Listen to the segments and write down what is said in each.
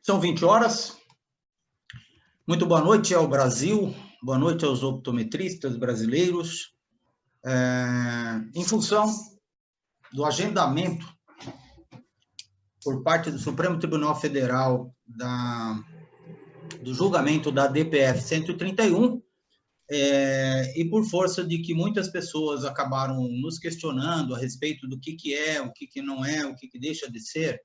São 20 horas. Muito boa noite ao Brasil, boa noite aos optometristas brasileiros. Em função do agendamento por parte do Supremo Tribunal Federal do julgamento da DPF 131, e por força de que muitas pessoas acabaram nos questionando a respeito do que é, o que não é, o que deixa de ser,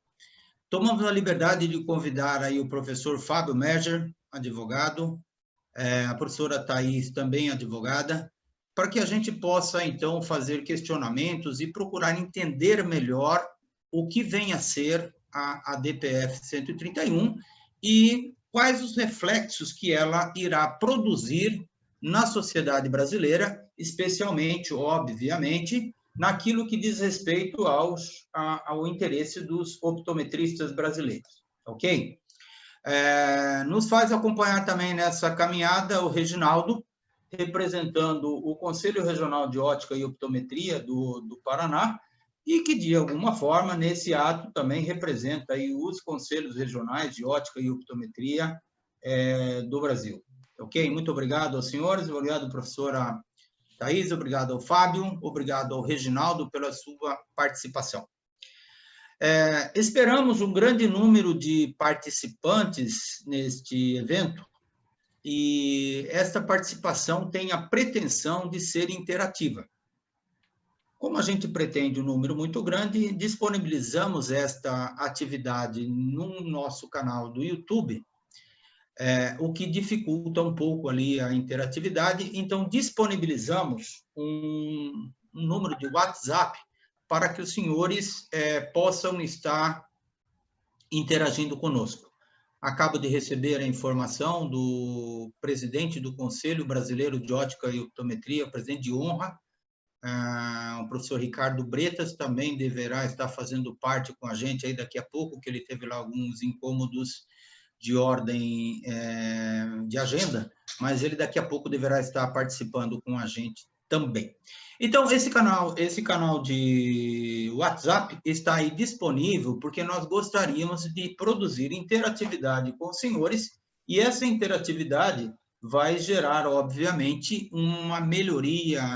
tomamos a liberdade de convidar aí o professor Fábio Merger, advogado, a professora Thais, também advogada, para que a gente possa, então, fazer questionamentos e procurar entender melhor o que vem a ser a DPF 131 e quais os reflexos que ela irá produzir na sociedade brasileira, especialmente, obviamente, naquilo que diz respeito ao interesse dos optometristas brasileiros, ok? Nos faz acompanhar também nessa caminhada o Reginaldo, representando o Conselho Regional de Ótica e Optometria do Paraná, e que, de alguma forma, nesse ato também representa aí os Conselhos Regionais de Ótica e Optometria do Brasil. Ok? Muito obrigado aos senhores, obrigado, professora Thais, obrigado ao Fábio, obrigado ao Reginaldo pela sua participação. Esperamos um grande número de participantes neste evento e esta participação tem a pretensão de ser interativa. Como a gente pretende um número muito grande, disponibilizamos esta atividade no nosso canal do YouTube, o que dificulta um pouco ali a interatividade, então disponibilizamos um número de WhatsApp para que os senhores possam estar interagindo conosco. Acabo de receber a informação do presidente do Conselho Brasileiro de Ótica e Optometria, presidente de honra, o professor Ricardo Bretas, também deverá estar fazendo parte com a gente aí daqui a pouco, que ele teve lá alguns incômodos de ordem de agenda, mas ele daqui a pouco deverá estar participando com a gente também. Então, esse canal de WhatsApp está aí disponível porque nós gostaríamos de produzir interatividade com os senhores e essa interatividade vai gerar, obviamente, uma melhoria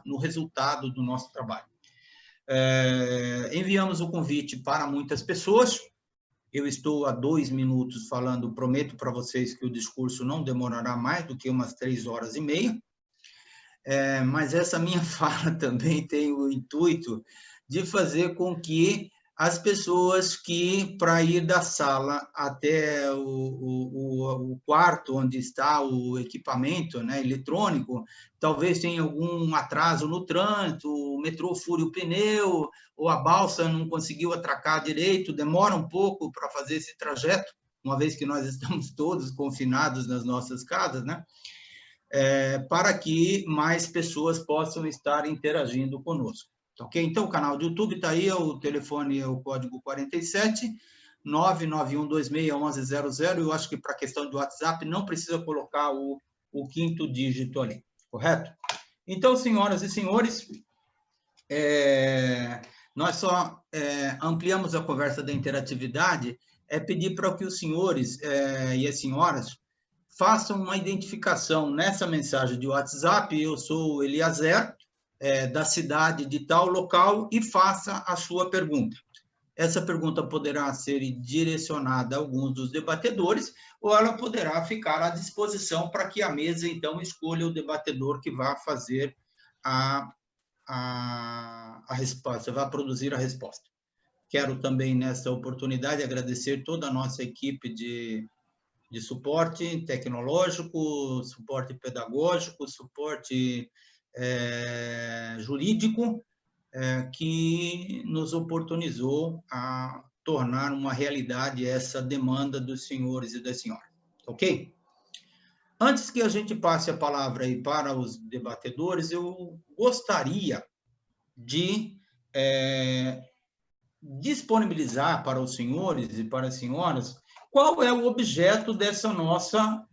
no resultado do nosso trabalho. Enviamos o convite para muitas pessoas. Eu estou há 2 minutos falando, prometo para vocês que o discurso não demorará mais do que umas 3h30, mas essa minha fala também tem o intuito de fazer com que as pessoas que, para ir da sala até o quarto onde está o equipamento, né, eletrônico, talvez tenha algum atraso no trânsito, o metrô fure o pneu, ou a balsa não conseguiu atracar direito, demora um pouco para fazer esse trajeto, uma vez que nós estamos todos confinados nas nossas casas, né? Para que mais pessoas possam estar interagindo conosco. Ok? Então, o canal do YouTube está aí, o telefone é o código 47 991261100. Eu acho que para a questão do WhatsApp não precisa colocar o 5º dígito ali, correto? Então, senhoras e senhores, nós só ampliamos a conversa da interatividade, pedir para que os senhores e as senhoras façam uma identificação nessa mensagem de WhatsApp. Eu sou o Eliazer, da cidade de tal local, e faça a sua pergunta. Essa pergunta poderá ser direcionada a alguns dos debatedores, ou ela poderá ficar à disposição para que a mesa, então, escolha o debatedor que vai fazer a resposta, vai produzir a resposta. Quero também, nessa oportunidade, agradecer toda a nossa equipe de suporte tecnológico, suporte pedagógico, suporte jurídico, que nos oportunizou a tornar uma realidade essa demanda dos senhores e das senhoras. Ok? Antes que a gente passe a palavra aí para os debatedores, eu gostaria de disponibilizar para os senhores e para as senhoras qual é o objeto dessa nossa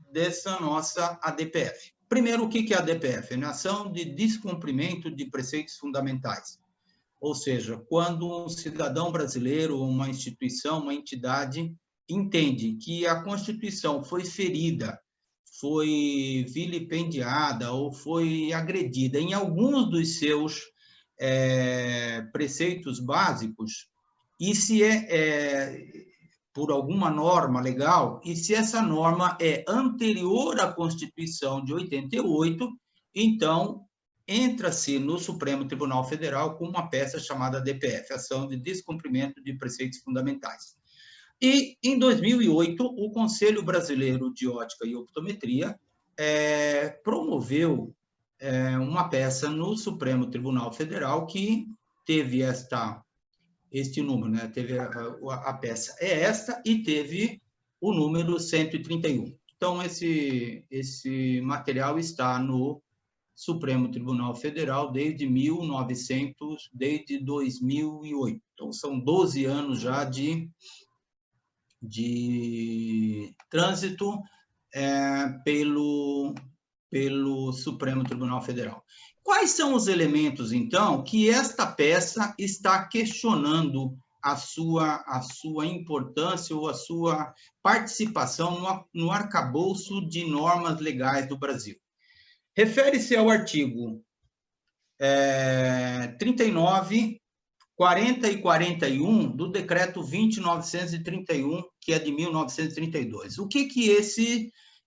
ADPF. Primeiro, o que é a ADPF? É a ação de descumprimento de preceitos fundamentais. Ou seja, quando um cidadão brasileiro, uma instituição, uma entidade, entende que a Constituição foi ferida, foi vilipendiada ou foi agredida em alguns dos seus preceitos básicos, e se por alguma norma legal, e se essa norma é anterior à Constituição de 88, então entra-se no Supremo Tribunal Federal com uma peça chamada DPF, Ação de Descumprimento de Preceitos Fundamentais. E, em 2008, o Conselho Brasileiro de Ótica e Optometria promoveu uma peça no Supremo Tribunal Federal que teve este número, né? Teve a peça é esta e teve o número 131. Então, esse material está no Supremo Tribunal Federal desde 2008. Então, são 12 anos já de trânsito pelo Supremo Tribunal Federal. Quais são os elementos, então, que esta peça está questionando a sua importância ou a sua participação no arcabouço de normas legais do Brasil? Refere-se ao artigo 39, 40 e 41 do Decreto 20.931, que é de 1932. O que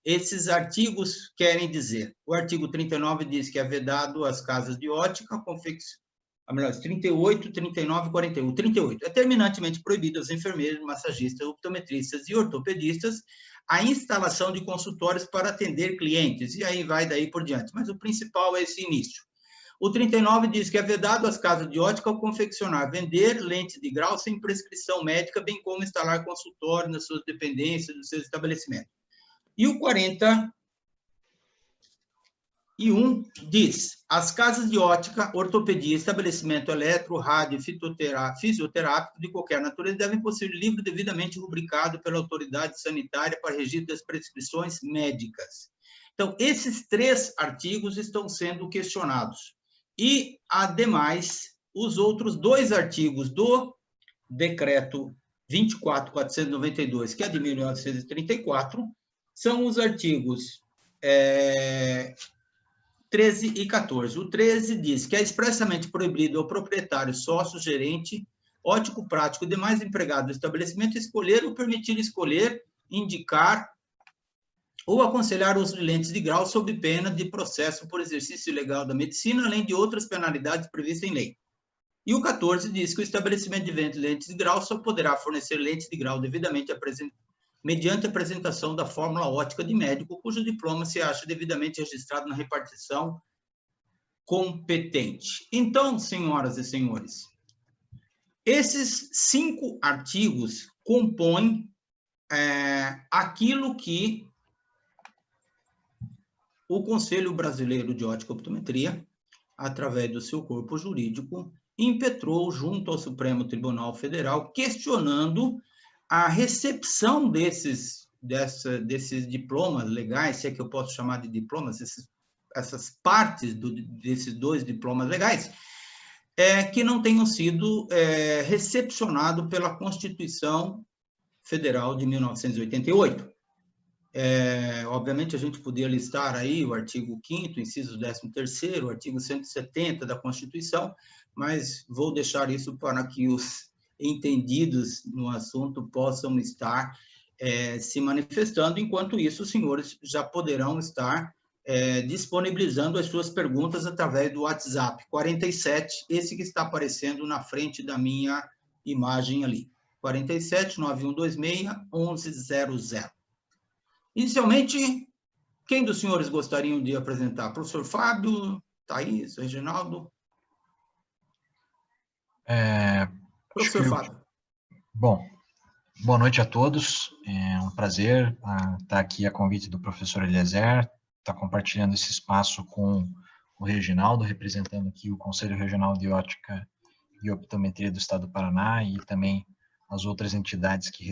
esses artigos querem dizer? O artigo 39 diz que é vedado às casas de ótica, 38, 39 e 41. 38. É terminantemente proibido aos enfermeiros, massagistas, optometristas e ortopedistas a instalação de consultórios para atender clientes, e aí vai daí por diante. Mas o principal é esse início. O 39 diz que é vedado às casas de ótica confeccionar, vender lentes de grau sem prescrição médica, bem como instalar consultório nas suas dependências, nos seus estabelecimentos. E o 41 diz: as casas de ótica, ortopedia, estabelecimento eletro, rádio, fisioterápico de qualquer natureza devem possuir livro devidamente rubricado pela autoridade sanitária para registro das prescrições médicas. Então, esses 3 artigos estão sendo questionados. E, ademais, os outros 2 artigos do Decreto 24.492, que é de 1934, são os artigos 13 e 14. O 13 diz que é expressamente proibido ao proprietário, sócio, gerente, ótico prático e demais empregados do estabelecimento escolher ou permitir escolher, indicar ou aconselhar o uso de lentes de grau sob pena de processo por exercício ilegal da medicina, além de outras penalidades previstas em lei. E o 14 diz que o estabelecimento de venda de lentes de grau só poderá fornecer lentes de grau devidamente mediante apresentação da fórmula ótica de médico, cujo diploma se acha devidamente registrado na repartição competente. Então, senhoras e senhores, esses 5 artigos compõem aquilo que o Conselho Brasileiro de Ótica e Optometria, através do seu corpo jurídico, impetrou junto ao Supremo Tribunal Federal, questionando a recepção desses diplomas legais, se é que eu posso chamar de diplomas, essas partes desses 2 diplomas legais, que não tenham sido recepcionados pela Constituição Federal de 1988. Obviamente, a gente podia listar aí o artigo 5º, inciso 13º, o artigo 170 da Constituição, mas vou deixar isso para que os entendidos no assunto possam estar se manifestando. Enquanto isso, os senhores já poderão estar disponibilizando as suas perguntas através do WhatsApp 47, esse que está aparecendo na frente da minha imagem ali, 47-9126-1100. Inicialmente, quem dos senhores gostariam de apresentar? Professor Fábio, Thaís, Reginaldo? Professor Fábio. Bom, boa noite a todos. É um prazer estar aqui a convite do professor Eliezer, estar compartilhando esse espaço com o Reginaldo, representando aqui o Conselho Regional de Ótica e Optometria do Estado do Paraná e também as outras entidades que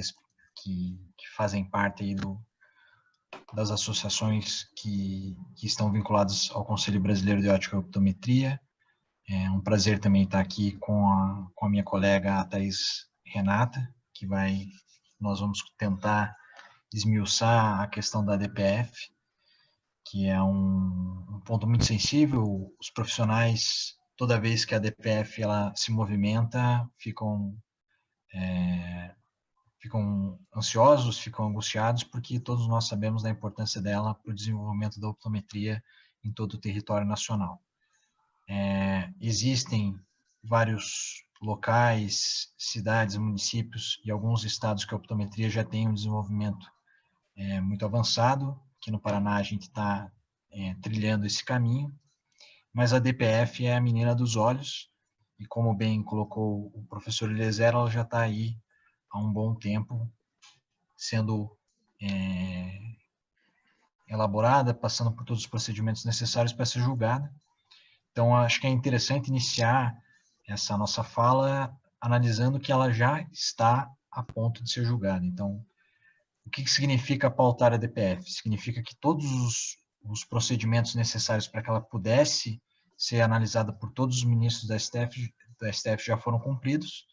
fazem parte aí das associações que estão vinculadas ao Conselho Brasileiro de Ótica e Optometria. É um prazer também estar aqui com a minha colega, a Thaís Renata, que vai nós vamos tentar esmiuçar a questão da DPF, que é um ponto muito sensível. Os profissionais, toda vez que a DPF ela se movimenta, ficam ansiosos, ficam angustiados, porque todos nós sabemos da importância dela para o desenvolvimento da optometria em todo o território nacional. Existem vários locais, cidades, municípios e alguns estados que a optometria já tem um desenvolvimento muito avançado. Aqui no Paraná a gente está trilhando esse caminho, mas a DPF é a menina dos olhos, e como bem colocou o professor Eliezer, ela já está aí há um bom tempo, sendo elaborada, passando por todos os procedimentos necessários para ser julgada. Então, acho que é interessante iniciar essa nossa fala analisando que ela já está a ponto de ser julgada. Então, o que significa pautar a DPF? Significa que todos os procedimentos necessários para que ela pudesse ser analisada por todos os ministros da STF já foram cumpridos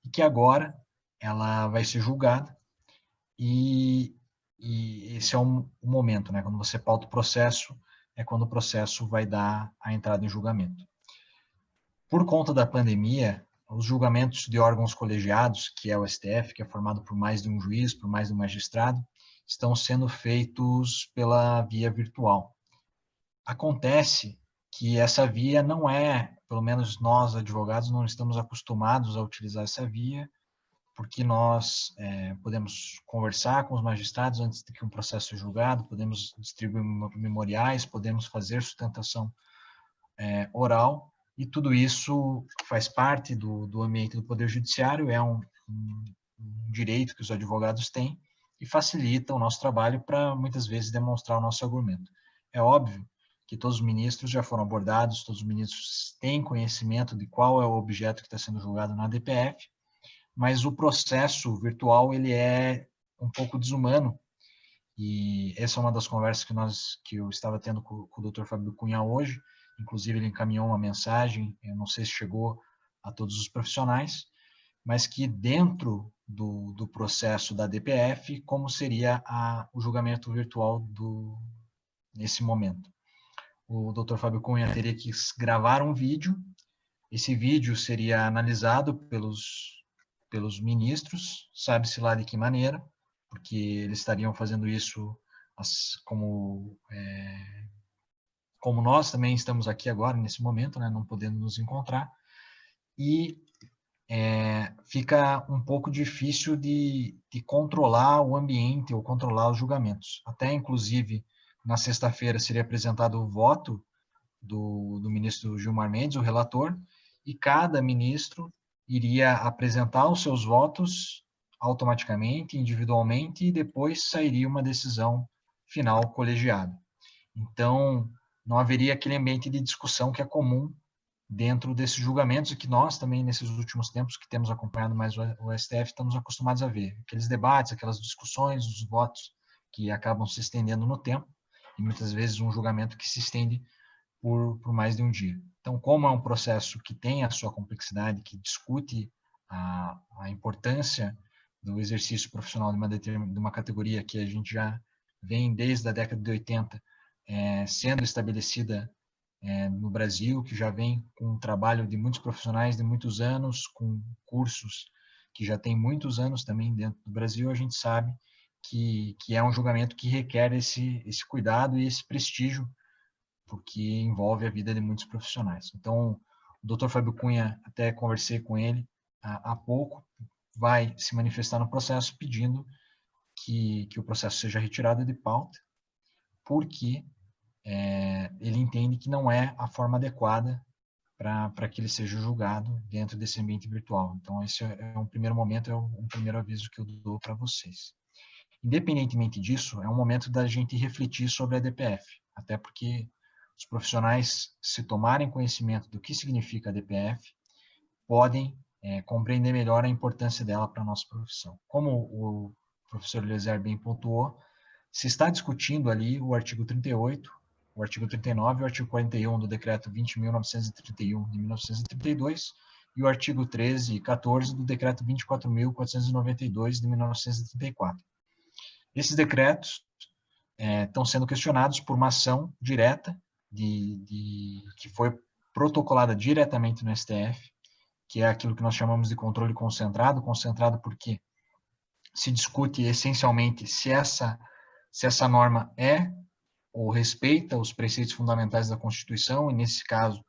e que agora ela vai ser julgada. E esse é o momento, né? Quando você pauta o processo, é quando o processo vai dar a entrada em julgamento. Por conta da pandemia, os julgamentos de órgãos colegiados, que é o STF, que é formado por mais de um juiz, por mais de um magistrado, estão sendo feitos pela via virtual. Acontece que essa via não é, pelo menos nós advogados não estamos acostumados a utilizar essa via, porque nós podemos conversar com os magistrados antes de que um processo seja julgado, podemos distribuir memoriais, podemos fazer sustentação oral, e tudo isso faz parte do ambiente do Poder Judiciário, é um direito que os advogados têm e facilita o nosso trabalho para, muitas vezes, demonstrar o nosso argumento. É óbvio que todos os ministros já foram abordados, todos os ministros têm conhecimento de qual é o objeto que está sendo julgado na DPF, mas o processo virtual ele é um pouco desumano, e essa é uma das conversas que eu estava tendo com o Dr. Fábio Cunha hoje. Inclusive ele encaminhou uma mensagem, eu não sei se chegou a todos os profissionais, mas que dentro do processo da DPF, como seria o julgamento virtual nesse momento. O Dr. Fábio Cunha teria que gravar um vídeo, esse vídeo seria analisado pelos ministros, sabe-se lá de que maneira, porque eles estariam fazendo isso como nós também estamos aqui agora, nesse momento, né, não podendo nos encontrar, e fica um pouco difícil de controlar o ambiente ou controlar os julgamentos. Até, inclusive, na sexta-feira seria apresentado o voto do ministro Gilmar Mendes, o relator, e cada ministro iria apresentar os seus votos automaticamente, individualmente, e depois sairia uma decisão final colegiada. Então, não haveria aquele ambiente de discussão que é comum dentro desses julgamentos e que nós também, nesses últimos tempos, que temos acompanhado mais o STF, estamos acostumados a ver. Aqueles debates, aquelas discussões, os votos que acabam se estendendo no tempo, e muitas vezes um julgamento que se estende por mais de um dia. Então, como é um processo que tem a sua complexidade, que discute a importância do exercício profissional de uma categoria que a gente já vem desde a década de 80 sendo estabelecida no Brasil, que já vem com um trabalho de muitos profissionais de muitos anos, com cursos que já tem muitos anos também dentro do Brasil, a gente sabe que é um julgamento que requer esse cuidado e esse prestígio, porque envolve a vida de muitos profissionais. Então, o Dr. Fábio Cunha, até conversei com ele há pouco, vai se manifestar no processo pedindo que o processo seja retirado de pauta, porque ele entende que não é a forma adequada para que ele seja julgado dentro desse ambiente virtual. Então, esse é um primeiro momento, é um primeiro aviso que eu dou para vocês. Independentemente disso, é um momento da gente refletir sobre a DPF, até porque os profissionais, se tomarem conhecimento do que significa a DPF, podem compreender melhor a importância dela para a nossa profissão. Como o professor Eliezer bem pontuou, se está discutindo ali o artigo 38, o artigo 39 e o artigo 41 do decreto 20.931 de 1932, e o artigo 13 e 14 do decreto 24.492 de 1934. Esses decretos estão sendo questionados por uma ação direta que foi protocolada diretamente no STF, que é aquilo que nós chamamos de controle concentrado porque se discute essencialmente se essa norma é ou respeita os preceitos fundamentais da Constituição, e nesse caso,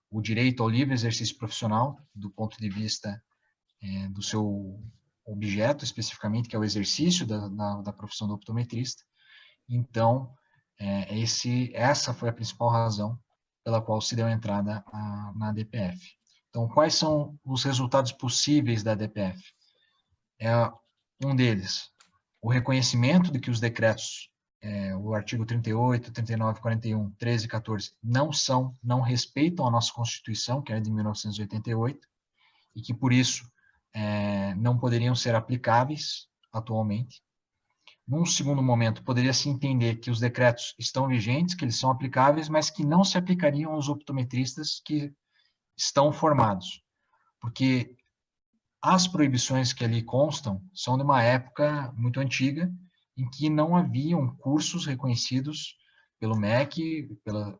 o direito ao livre exercício profissional, do ponto de vista do seu objeto, especificamente, que é o exercício da profissão do optometrista. Então, essa foi a principal razão pela qual se deu entrada na DPF. Então, quais são os resultados possíveis da DPF? Um deles, o reconhecimento de que os decretos, o artigo 38, 39, 41, 13 e 14, não respeitam a nossa Constituição, que é de 1988, e que, por isso, não poderiam ser aplicáveis atualmente. Num segundo momento, poderia-se entender que os decretos estão vigentes, que eles são aplicáveis, mas que não se aplicariam aos optometristas que estão formados, porque as proibições que ali constam são de uma época muito antiga, em que não haviam cursos reconhecidos pelo MEC,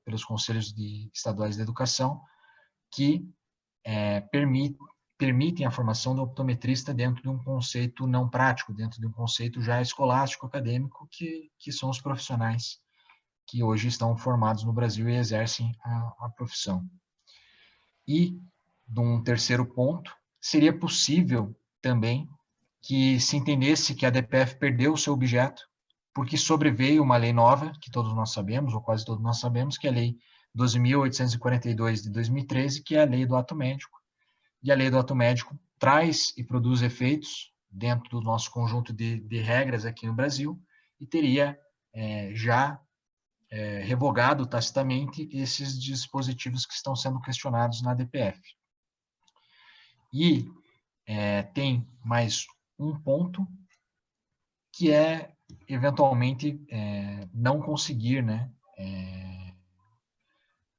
pelos Conselhos Estaduais de Educação, que permitem a formação do optometrista dentro de um conceito não prático, dentro de um conceito já escolástico, acadêmico, que são os profissionais que hoje estão formados no Brasil e exercem a profissão. E, de um terceiro ponto, seria possível também que se entendesse que a DPF perdeu o seu objeto, porque sobreveio uma lei nova, que todos nós sabemos, ou quase todos nós sabemos, que é a Lei 12.842 de 2013, que é a Lei do Ato Médico. E a Lei do Ato Médico traz e produz efeitos dentro do nosso conjunto de regras aqui no Brasil, e teria já revogado tacitamente esses dispositivos que estão sendo questionados na DPF. E tem mais um ponto, que é, eventualmente, não conseguir, né,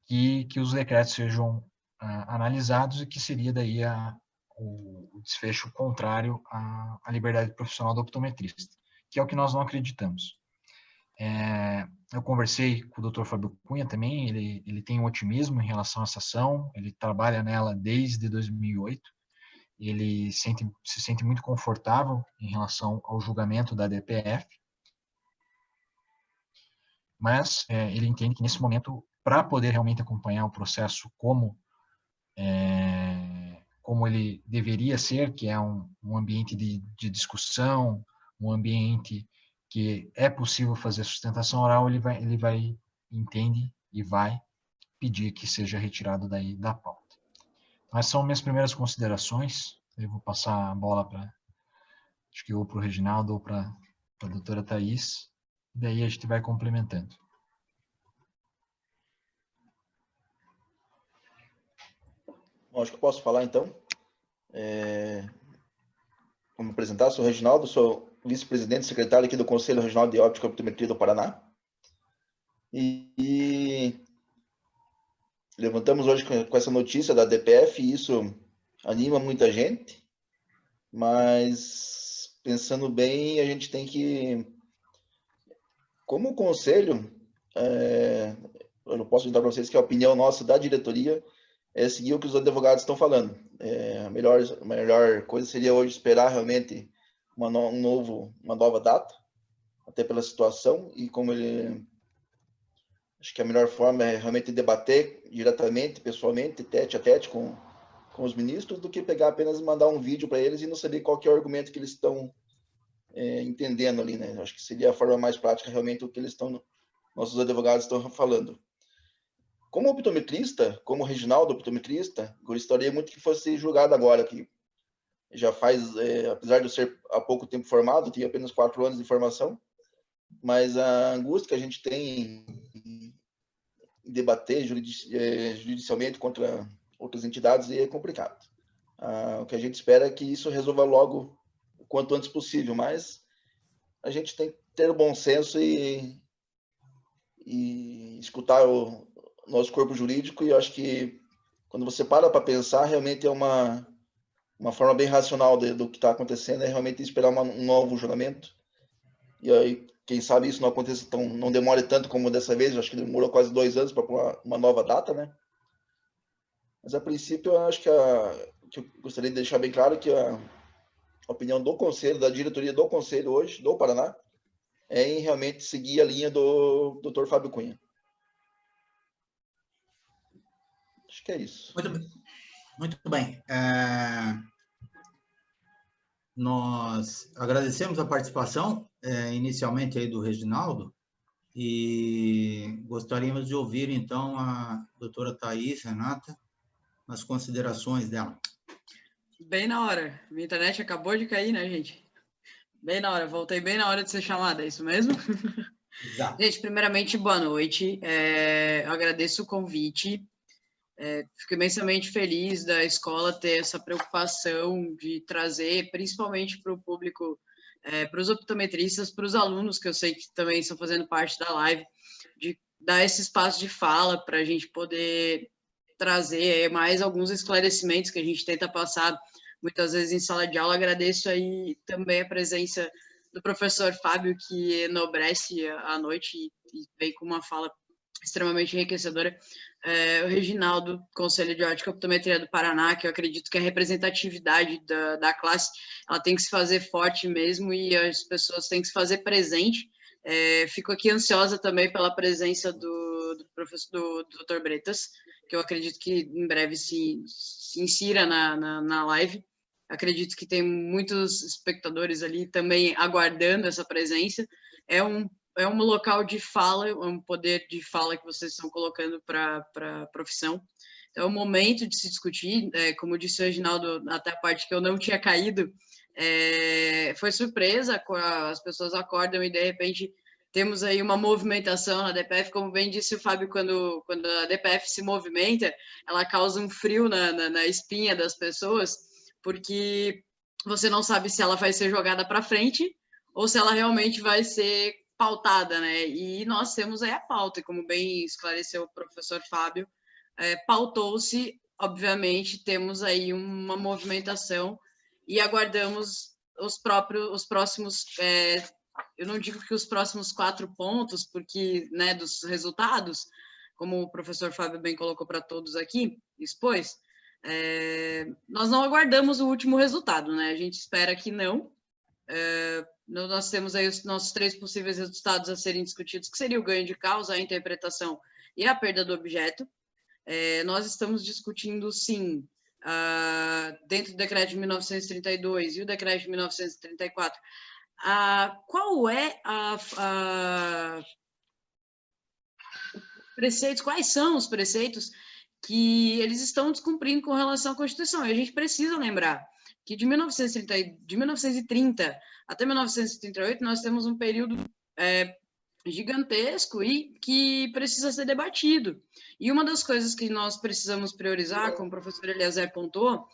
que os decretos sejam analisados, e que seria daí o desfecho contrário à liberdade profissional do optometrista, que é o que nós não acreditamos. Eu conversei com o Dr. Fábio Cunha também, ele tem um otimismo em relação a essa ação, ele trabalha nela desde 2008, ele se sente muito confortável em relação ao julgamento da DPF, mas ele entende que, nesse momento, para poder realmente acompanhar o processo como ele deveria ser, que é um ambiente de discussão, um ambiente que é possível fazer sustentação oral, ele vai entende e vai pedir que seja retirado daí da pauta. Mas são minhas primeiras considerações. Eu vou passar a bola acho que ou para o Reginaldo ou para a doutora Thais, e daí a gente vai complementando. Bom, acho que eu posso falar então. Vou me apresentar, sou o Reginaldo, sou vice-presidente e secretário aqui do Conselho Regional de Óptica e Optometria do Paraná. E levantamos hoje com essa notícia da DPF, e isso anima muita gente, mas pensando bem, a gente tem que, como conselho, eu não posso dar para vocês que a opinião nossa da diretoria é seguir o que os advogados estão falando. A melhor coisa seria hoje esperar realmente uma nova data, até pela situação, e como acho que a melhor forma é realmente debater diretamente, pessoalmente, tete a tete com os ministros, do que pegar apenas e mandar um vídeo para eles e não saber qual que é o argumento que eles estão entendendo ali, né? Acho que seria a forma mais prática, realmente, o que nossos advogados estão falando. Como optometrista, como Reginaldo optometrista, gostaria muito que fosse julgado agora, que já faz, apesar de eu ser há pouco tempo formado, tenho apenas 4 anos de formação, mas a angústia que a gente tem em debater judicialmente contra outras entidades é complicado. O que a gente espera é que isso resolva logo o quanto antes possível, mas a gente tem que ter o bom senso e escutar o nosso corpo jurídico, e eu acho que quando você para pensar, realmente é uma forma bem racional do que está acontecendo, é realmente esperar um novo julgamento. E aí, quem sabe isso não aconteça não demore tanto como dessa vez. Eu acho que demorou quase 2 anos para pôr uma nova data, né? Mas a princípio, eu acho que eu gostaria de deixar bem claro que a opinião do conselho, da diretoria do conselho hoje, do Paraná, é em realmente seguir a linha do Dr. Fábio Cunha. Acho que é isso. Muito bem. Nós agradecemos a participação, inicialmente, aí do Reginaldo, e gostaríamos de ouvir, então, a doutora Thais Renata, as considerações dela. Bem na hora. Minha internet acabou de cair, né, gente? Bem na hora. Voltei bem na hora de ser chamada, é isso mesmo? Exato. Gente, primeiramente, boa noite. Eu agradeço o convite. Fico imensamente feliz da escola ter essa preocupação de trazer, principalmente para o público, para os optometristas, para os alunos, que eu sei que também estão fazendo parte da live, de dar esse espaço de fala para a gente poder trazer mais alguns esclarecimentos que a gente tenta passar muitas vezes em sala de aula. Agradeço aí também a presença do professor Fábio, que enobrece a noite e vem com uma fala extremamente enriquecedora. O Reginaldo, Conselho de Ótica e Optometria do Paraná, que eu acredito que a representatividade da classe, ela tem que se fazer forte mesmo, e as pessoas têm que se fazer presente. Fico aqui ansiosa também pela presença do Dr. Bretas, que eu acredito que em breve se insira na live. Acredito que tem muitos espectadores ali também aguardando essa presença. É um local de fala, um poder de fala que vocês estão colocando para a profissão. Então, é o momento de se discutir. Como disse o Reginaldo, até a parte que eu não tinha caído, foi surpresa, as pessoas acordam e, de repente, temos aí uma movimentação na DPF. Como bem disse o Fábio, quando a DPF se movimenta, ela causa um frio na espinha das pessoas, porque você não sabe se ela vai ser jogada para frente ou se ela realmente vai ser pautada, né? E nós temos aí a pauta, e como bem esclareceu o professor Fábio, pautou-se, obviamente, temos aí uma movimentação e aguardamos os próximos, eu não digo que os próximos 4 pontos, porque, né, dos resultados, como o professor Fábio bem colocou para todos aqui, expôs, nós não aguardamos o último resultado, né? A gente espera que não. Nós temos aí os nossos 3 possíveis resultados a serem discutidos, que seria o ganho de causa, a interpretação e a perda do objeto. Nós estamos discutindo, sim, dentro do decreto de 1932 e o decreto de 1934, qual é preceitos, quais são os preceitos que eles estão descumprindo com relação à Constituição. E a gente precisa lembrar que de 1930 até 1938 nós temos um período gigantesco e que precisa ser debatido. E uma das coisas que nós precisamos priorizar, como o professor Eliezer pontuou,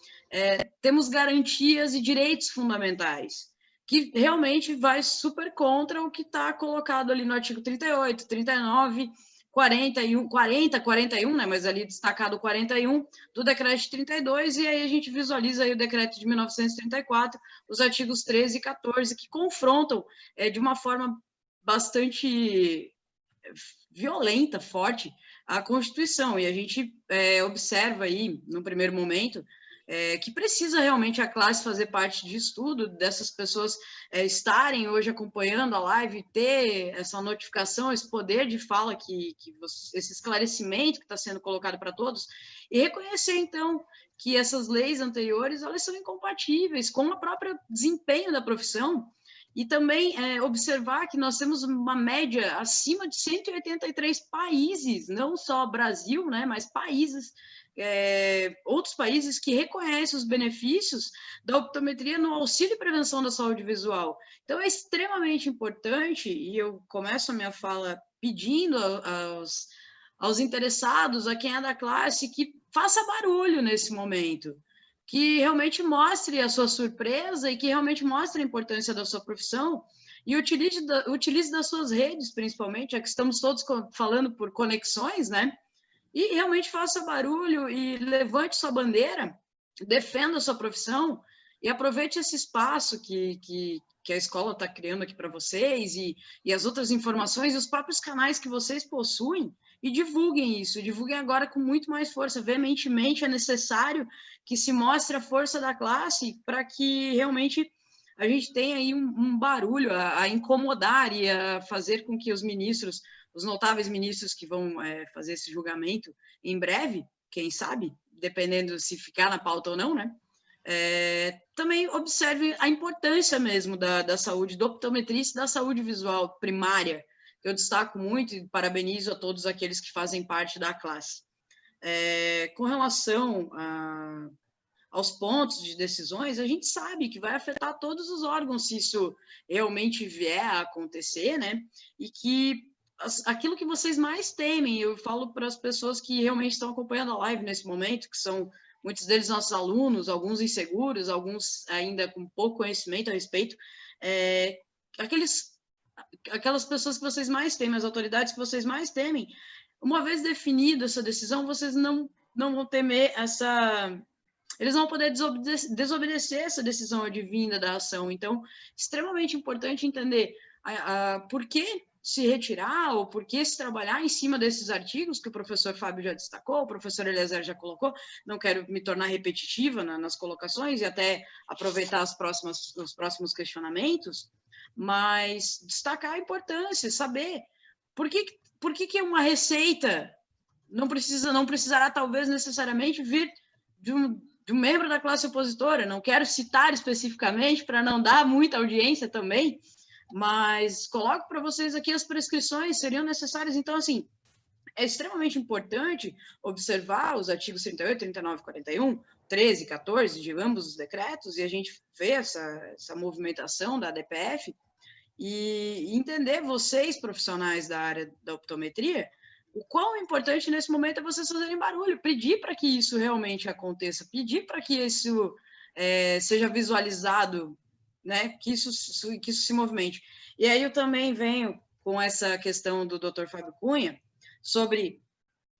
temos garantias e direitos fundamentais, que realmente vai super contra o que está colocado ali no artigo 38, 39, 41, né, mas ali destacado 41 do decreto de 32, e aí a gente visualiza aí o decreto de 1934, os artigos 13 e 14, que confrontam de uma forma bastante violenta, forte, a Constituição. E a gente observa aí, no primeiro momento, que precisa realmente a classe fazer parte de estudo, dessas pessoas estarem hoje acompanhando a live, ter essa notificação, esse poder de fala, esse esclarecimento que está sendo colocado para todos, e reconhecer, então, que essas leis anteriores, elas são incompatíveis com o próprio desempenho da profissão, e também observar que nós temos uma média acima de 183 países, não só Brasil, né, mas países, outros países que reconhecem os benefícios da optometria no auxílio e prevenção da saúde visual. Então, é extremamente importante, e eu começo a minha fala pedindo aos interessados, a quem é da classe, que faça barulho nesse momento, que realmente mostre a sua surpresa e que realmente mostre a importância da sua profissão e utilize das suas redes, principalmente, já que estamos todos falando por conexões, né? e realmente faça barulho e levante sua bandeira, defenda a sua profissão e aproveite esse espaço que a escola está criando aqui para vocês e as outras informações e os próprios canais que vocês possuem e divulguem isso, divulguem agora com muito mais força, veementemente é necessário que se mostre a força da classe para que realmente a gente tenha aí um barulho a incomodar e a fazer com que os ministros, os notáveis ministros que vão fazer esse julgamento em breve, quem sabe, dependendo se ficar na pauta ou não, né? Também observe a importância mesmo da saúde do optometrista e da saúde visual primária. Eu destaco muito e parabenizo a todos aqueles que fazem parte da classe. Com relação aos pontos de decisões, a gente sabe que vai afetar todos os órgãos se isso realmente vier a acontecer, né? E que aquilo que vocês mais temem, eu falo para as pessoas que realmente estão acompanhando a live nesse momento, que são muitos deles nossos alunos, alguns inseguros, alguns ainda com pouco conhecimento a respeito, aquelas pessoas que vocês mais temem, as autoridades que vocês mais temem, uma vez definida essa decisão, vocês não vão temer eles vão poder desobedecer essa decisão advinda da ação. Então, extremamente importante entender por que se retirar ou por que se trabalhar em cima desses artigos que o professor Fábio já destacou, o professor Eliezer já colocou. Não quero me tornar repetitiva nas colocações e até aproveitar os próximos questionamentos, mas destacar a importância, saber por que uma receita não precisará talvez necessariamente vir de um membro da classe opositora. Não quero citar especificamente para não dar muita audiência também, mas coloco para vocês aqui as prescrições seriam necessárias. Então, assim, é extremamente importante observar os artigos 38, 39, 41, 13, 14 de ambos os decretos, e a gente vê essa movimentação da ADPF e entender vocês, profissionais da área da optometria, o quão importante nesse momento é vocês fazerem barulho, pedir para que isso realmente aconteça, pedir para que isso seja visualizado, né, que isso se movimente. E aí eu também venho com essa questão do Dr. Fábio Cunha, sobre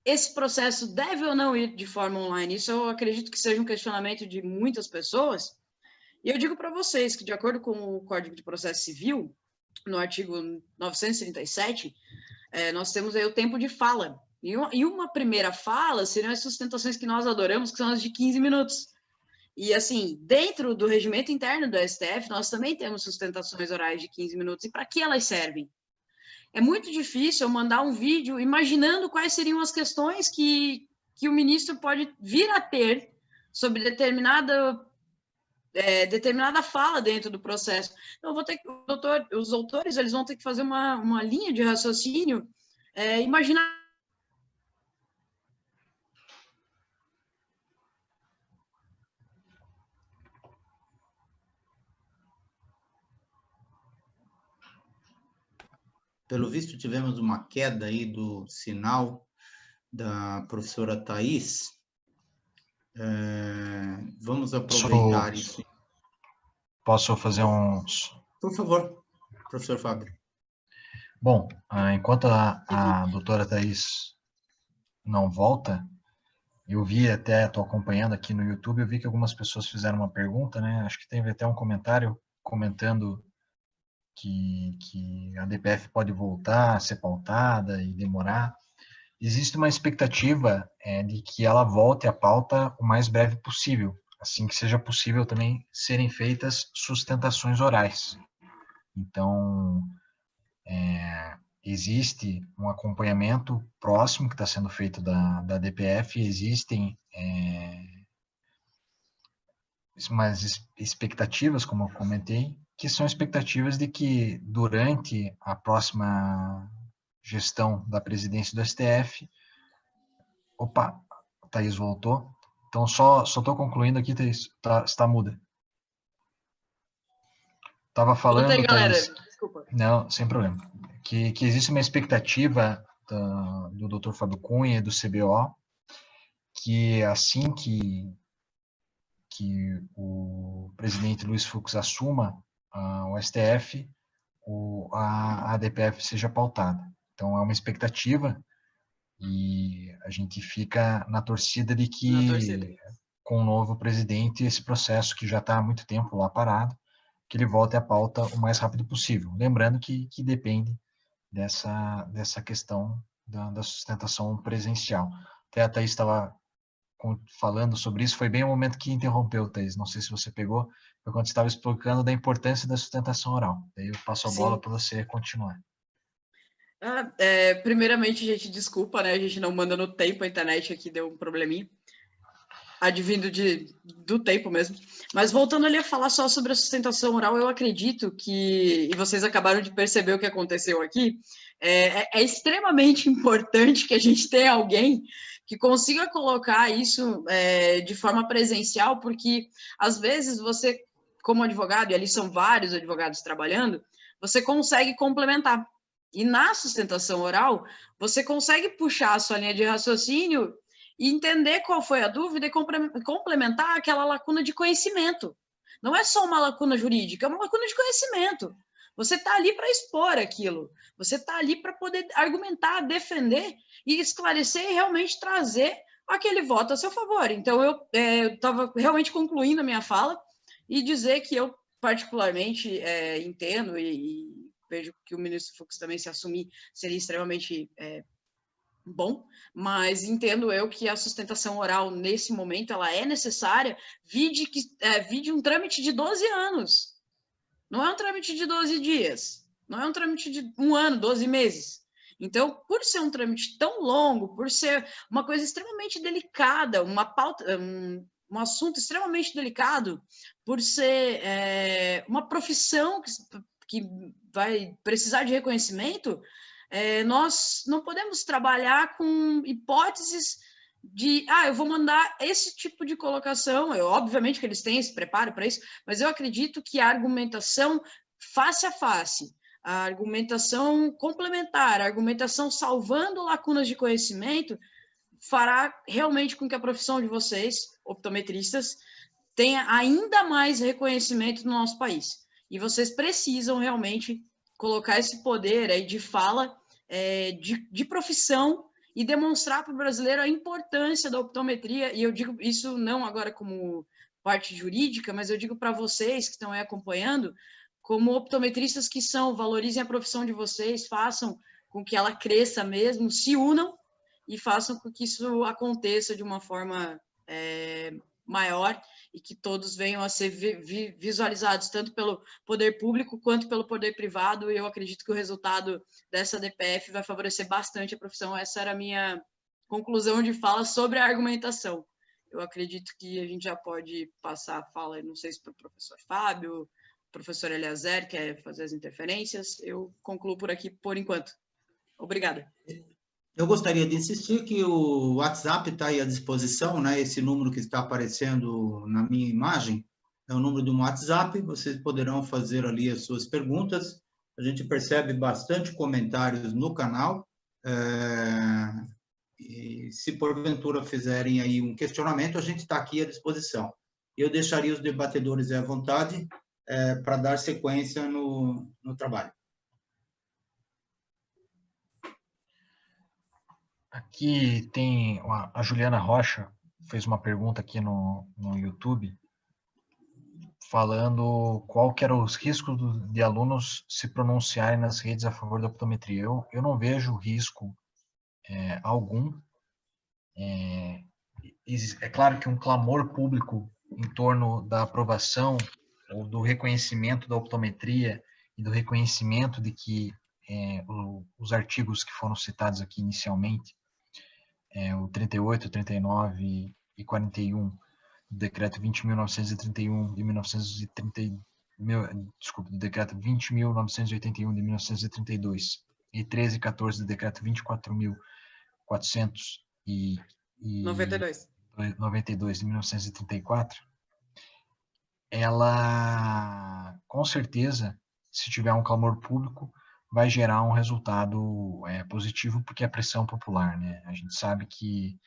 esse processo deve ou não ir de forma online. Isso eu acredito que seja um questionamento de muitas pessoas, e eu digo para vocês que, de acordo com o Código de Processo Civil, no artigo 937, nós temos aí o tempo de fala. E uma primeira fala seriam as sustentações que nós adoramos, que são as de 15 minutos. E, assim, dentro do regimento interno do STF, nós também temos sustentações orais de 15 minutos. E para que elas servem? É muito difícil eu mandar um vídeo imaginando quais seriam as questões que o ministro pode vir a ter sobre determinada fala dentro do processo. Então, eu vou ter que, os autores eles vão ter que fazer uma linha de raciocínio, imaginar. Pelo visto, tivemos uma queda aí do sinal da professora Thais. Vamos aproveitar isso. Posso fazer uns... Por favor, professor Fábio. Bom, enquanto a doutora Thais não volta, eu vi até, estou acompanhando aqui no YouTube, eu vi que algumas pessoas fizeram uma pergunta, né? Acho que teve até um comentário comentando que a DPF pode voltar a ser pautada e demorar. Existe uma expectativa de que ela volte à pauta o mais breve possível, assim que seja possível também serem feitas sustentações orais. Então, existe um acompanhamento próximo que está sendo feito da DPF, existem umas expectativas, como eu comentei, que são expectativas de que durante a próxima gestão da presidência do STF... Opa, a Thais voltou. Então, só estou concluindo aqui, Thais, está muda. Estava falando, Voltei, galera. Thais, Desculpa. Não, sem problema. Que existe uma expectativa do Dr. Fábio Cunha e do CBO, que assim que o presidente Luiz Fux assuma o STF, a ADPF seja pautada. Então, é uma expectativa E a gente fica na torcida de que, Na torcida. com o novo presidente, esse processo que já está há muito tempo lá parado, que ele volte à pauta o mais rápido possível. Lembrando que depende dessa questão da sustentação presencial. Até a Thaís estava falando sobre isso, foi bem o momento que interrompeu, Thaís, não sei se você pegou, foi quando você estava explicando da importância da sustentação oral. Daí eu passo a bola para você continuar. Primeiramente, gente, desculpa, né? A gente não manda no tempo, a internet aqui deu um probleminha. Advindo do tempo mesmo. Mas voltando ali a falar só sobre a sustentação oral, eu acredito que, e vocês acabaram de perceber o que aconteceu aqui, é extremamente importante que a gente tenha alguém que consiga colocar isso de forma presencial, porque às vezes você, como advogado, e ali são vários advogados trabalhando, você consegue complementar. E na sustentação oral, você consegue puxar a sua linha de raciocínio e entender qual foi a dúvida e complementar aquela lacuna de conhecimento. Não é só uma lacuna jurídica, é uma lacuna de conhecimento. Você está ali para expor aquilo, você está ali para poder argumentar, defender e esclarecer e realmente trazer aquele voto a seu favor. Então, eu estava realmente concluindo a minha fala e dizer que eu particularmente entendo e vejo que o ministro Fux também se assumir seria extremamente bom, mas entendo eu que a sustentação oral, nesse momento, ela é necessária, vide um trâmite de 12 anos. Não é um trâmite de 12 dias, não é um trâmite de 1 ano, 12 meses. Então, por ser um trâmite tão longo, por ser uma coisa extremamente delicada, uma pauta, um assunto extremamente delicado, por ser uma profissão que vai precisar de reconhecimento, nós não podemos trabalhar com hipóteses de, eu vou mandar esse tipo de colocação, obviamente que eles têm esse preparo para isso, mas eu acredito que a argumentação face a face, a argumentação complementar, a argumentação salvando lacunas de conhecimento, fará realmente com que a profissão de vocês, optometristas, tenha ainda mais reconhecimento no nosso país. E vocês precisam realmente colocar esse poder aí de fala, de profissão, e demonstrar para o brasileiro a importância da optometria, e eu digo isso não agora como parte jurídica, mas eu digo para vocês que estão aí acompanhando, como optometristas que são, valorizem a profissão de vocês, façam com que ela cresça mesmo, se unam e façam com que isso aconteça de uma forma maior e que todos venham a ser visualizados tanto pelo poder público quanto pelo poder privado, e eu acredito que o resultado dessa DPF vai favorecer bastante a profissão. Essa era a minha conclusão de fala sobre a argumentação. Eu acredito que a gente já pode passar a fala, não sei se para o professor Fábio, professor Eliezer, quer fazer as interferências. Eu concluo por aqui por enquanto. Obrigada. Eu gostaria de insistir que o WhatsApp está aí à disposição, né? Esse número que está aparecendo na minha imagem é o número do WhatsApp, vocês poderão fazer ali as suas perguntas. A gente percebe bastante comentários no canal, e se porventura fizerem aí um questionamento, a gente está aqui à disposição. Eu deixaria os debatedores à vontade para dar sequência no trabalho. Aqui tem a Juliana Rocha, fez uma pergunta aqui no YouTube, falando qual que eram os riscos de alunos se pronunciarem nas redes a favor da optometria. Eu não vejo risco algum. É claro que um clamor público em torno da aprovação ou do reconhecimento da optometria e do reconhecimento de que os artigos que foram citados aqui inicialmente, o 38, 39 e 41 do decreto 20.931 de 1930, desculpa, do decreto 20.981 de 1932 e 13 e 14 do decreto 24.492 de 1934, ela, com certeza, se tiver um clamor público, vai gerar um resultado positivo, porque é pressão popular, né? A gente sabe que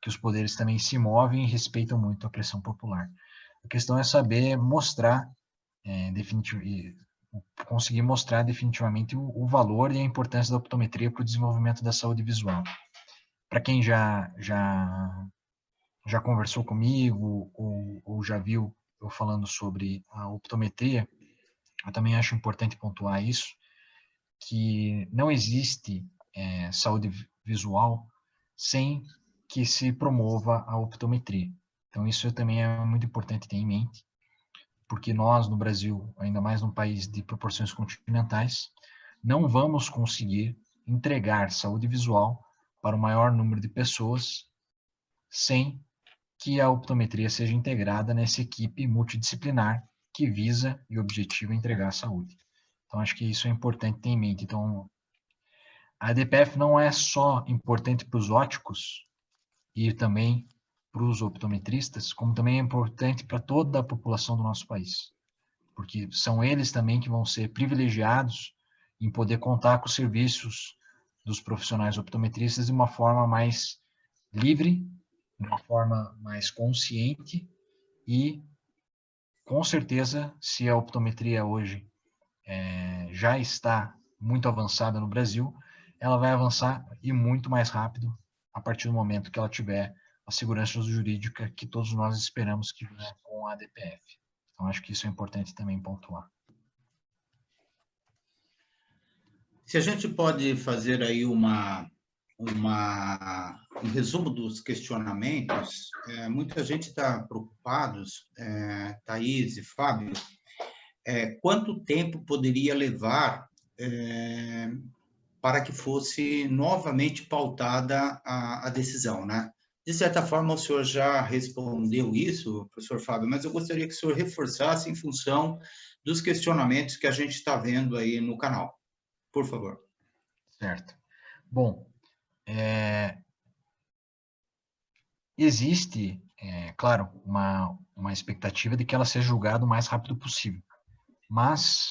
os poderes também se movem e respeitam muito a pressão popular. A questão é saber mostrar, conseguir mostrar definitivamente o valor e a importância da optometria para o desenvolvimento da saúde visual. Para quem já conversou comigo ou já viu eu falando sobre a optometria, eu também acho importante pontuar isso, que não existe saúde visual sem que se promova a optometria. Então, isso também é muito importante ter em mente, porque nós, no Brasil, ainda mais num país de proporções continentais, não vamos conseguir entregar saúde visual para o maior número de pessoas sem que a optometria seja integrada nessa equipe multidisciplinar que visa e objetiva entregar a saúde. Então, acho que isso é importante ter em mente. Então, a ADPF não é só importante para os óticos e também para os optometristas, como também é importante para toda a população do nosso país, porque são eles também que vão ser privilegiados em poder contar com os serviços dos profissionais optometristas de uma forma mais livre, de uma forma mais consciente e, com certeza, se a optometria hoje já está muito avançada no Brasil, ela vai avançar e muito mais rápido a partir do momento que ela tiver a segurança jurídica que todos nós esperamos que venha com a ADPF. Então, acho que isso é importante também pontuar. Se a gente pode fazer aí um resumo dos questionamentos, muita gente está preocupado, Thaís e Fábio, quanto tempo poderia levar para que fosse novamente pautada a decisão, né? De certa forma, o senhor já respondeu isso, professor Fábio, mas eu gostaria que o senhor reforçasse em função dos questionamentos que a gente está vendo aí no canal. Por favor. Certo. Bom, existe, claro, uma expectativa de que ela seja julgada o mais rápido possível, mas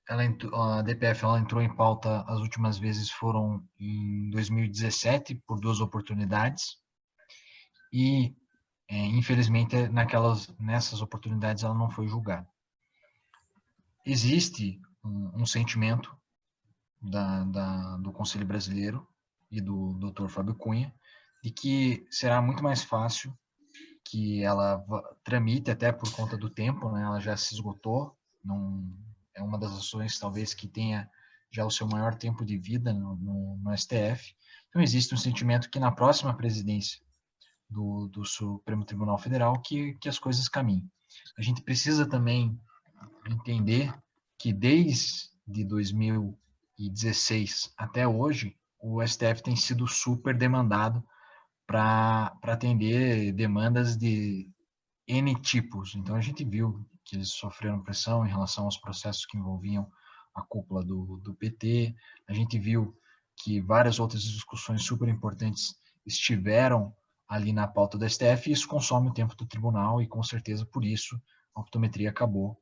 a DPF ela entrou em pauta as últimas vezes foram em 2017 por 2 oportunidades e infelizmente nessas oportunidades ela não foi julgada. Existe um sentimento do Conselho Brasileiro e do Dr. Fábio Cunha de que será muito mais fácil que ela tramite até por conta do tempo, né? Ela já se esgotou, não é uma das ações talvez que tenha já o seu maior tempo de vida no STF. Então existe um sentimento que na próxima presidência do Supremo Tribunal Federal que as coisas caminhem. A gente precisa também entender que desde 2016 até hoje o STF tem sido super demandado para atender demandas de N tipos. Então, a gente viu que eles sofreram pressão em relação aos processos que envolviam a cúpula do PT, a gente viu que várias outras discussões super importantes estiveram ali na pauta do STF e isso consome o tempo do tribunal e, com certeza, por isso, a optometria acabou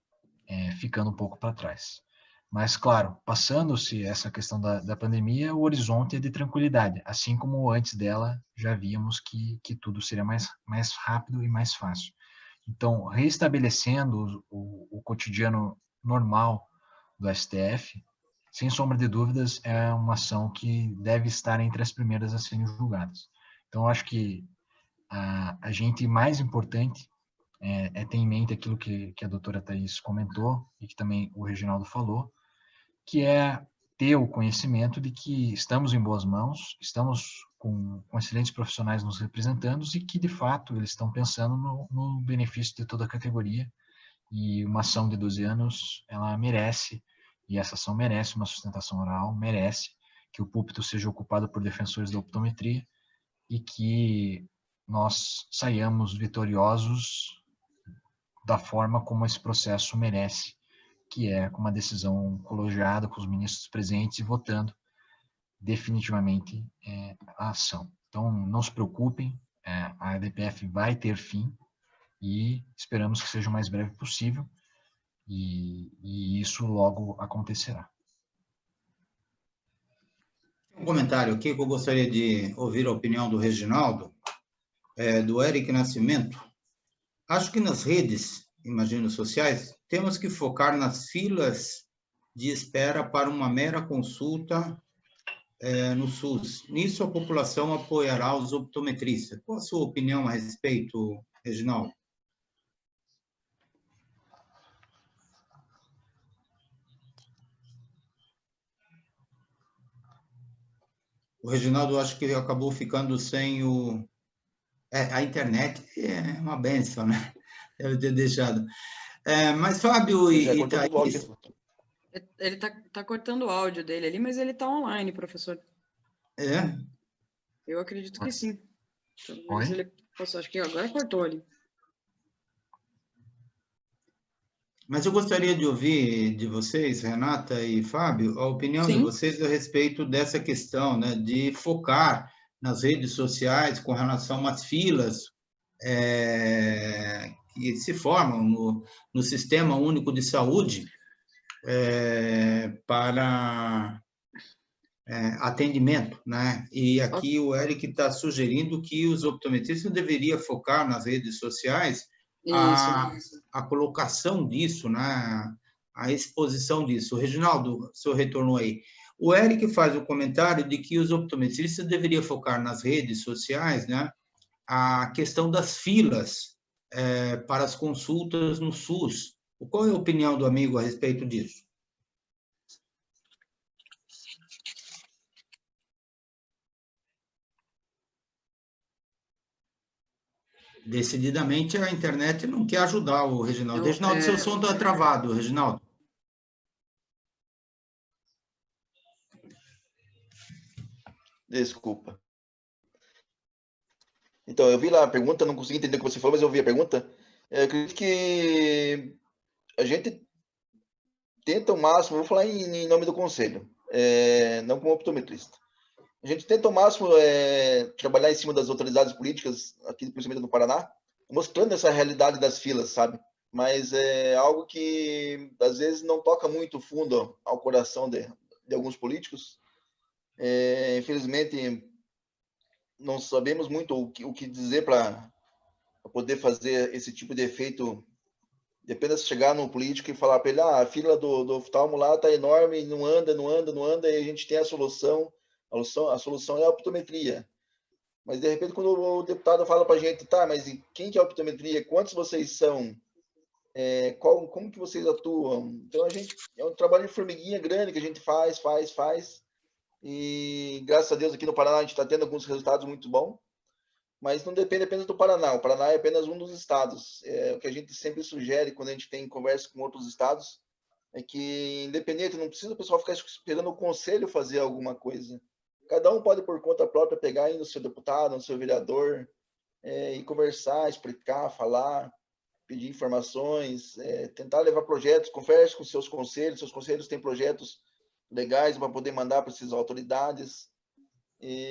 ficando um pouco para trás. Mas, claro, passando-se essa questão da pandemia, o horizonte é de tranquilidade, assim como antes dela já víamos que tudo seria mais rápido e mais fácil. Então, reestabelecendo o cotidiano normal do STF, sem sombra de dúvidas, é uma ação que deve estar entre as primeiras a serem julgadas. Então, acho que a gente mais importante ter em mente aquilo que a doutora Thaís comentou e que também o Reginaldo falou, que é ter o conhecimento de que estamos em boas mãos, estamos com excelentes profissionais nos representando e que, de fato, eles estão pensando no benefício de toda a categoria e uma ação de 12 anos, ela merece, e essa ação merece uma sustentação oral, merece que o púlpito seja ocupado por defensores da optometria e que nós saiamos vitoriosos da forma como esse processo merece, que é com uma decisão colegiada com os ministros presentes e votando definitivamente a ação. Então, não se preocupem, a ADPF vai ter fim e esperamos que seja o mais breve possível e isso logo acontecerá. Um comentário aqui que eu gostaria de ouvir a opinião do Reginaldo, do Eric Nascimento. Acho que nas redes, imagino, sociais, temos que focar nas filas de espera para uma mera consulta no SUS. Nisso, a população apoiará os optometristas. Qual a sua opinião a respeito, Reginaldo? O Reginaldo, acho que acabou ficando sem o... a internet é uma benção, né? Deve ter deixado. Mas, Fábio e Thaís... Ele tá cortando o áudio dele ali, mas ele está online, professor. Eu acredito que sim. Talvez ele possa, acho que agora cortou ali. Mas eu gostaria de ouvir de vocês, Renata e Fábio, a opinião de vocês a respeito dessa questão, né, de focar nas redes sociais com relação às filas que se formam no Sistema Único de Saúde para atendimento, né? E aqui o Eric está sugerindo que os optometristas deveriam focar nas redes sociais a colocação disso, né? A exposição disso. Reginaldo, o senhor retornou aí. O Eric faz o comentário de que os optometristas deveriam focar nas redes sociais, né? A questão das filas para as consultas no SUS. Qual é a opinião do amigo a respeito disso? Decididamente, a internet não quer ajudar o Reginaldo. Reginaldo, seu som está travado, Reginaldo. Desculpa. Então, eu vi lá a pergunta, não consegui entender o que você falou, mas eu vi a pergunta. Eu acredito que a gente tenta o máximo, vou falar em nome do conselho, não como optometrista. A gente tenta ao máximo trabalhar em cima das autoridades políticas, aqui principalmente no Paraná, mostrando essa realidade das filas, sabe? Mas é algo que, às vezes, não toca muito fundo ao coração de alguns políticos. Infelizmente, não sabemos muito o que dizer para poder fazer esse tipo de efeito, de apenas chegar no político e falar para ele, a fila do oftalmo lá está enorme, não anda, e a gente tem a solução. A solução é a optometria. Mas, de repente, quando o deputado fala para a gente, tá, mas quem que é a optometria? Quantos vocês são? Como que vocês atuam? Então, é um trabalho de formiguinha grande que a gente faz. E, graças a Deus, aqui no Paraná, a gente está tendo alguns resultados muito bons. Mas não depende apenas do Paraná. O Paraná é apenas um dos estados. O que a gente sempre sugere quando a gente tem conversa com outros estados é que, independente, não precisa o pessoal ficar esperando o conselho fazer alguma coisa. Cada um pode, por conta própria, pegar aí no seu deputado, no seu vereador, e conversar, explicar, falar, pedir informações, tentar levar projetos, converse com seus conselhos têm projetos legais para poder mandar para essas autoridades.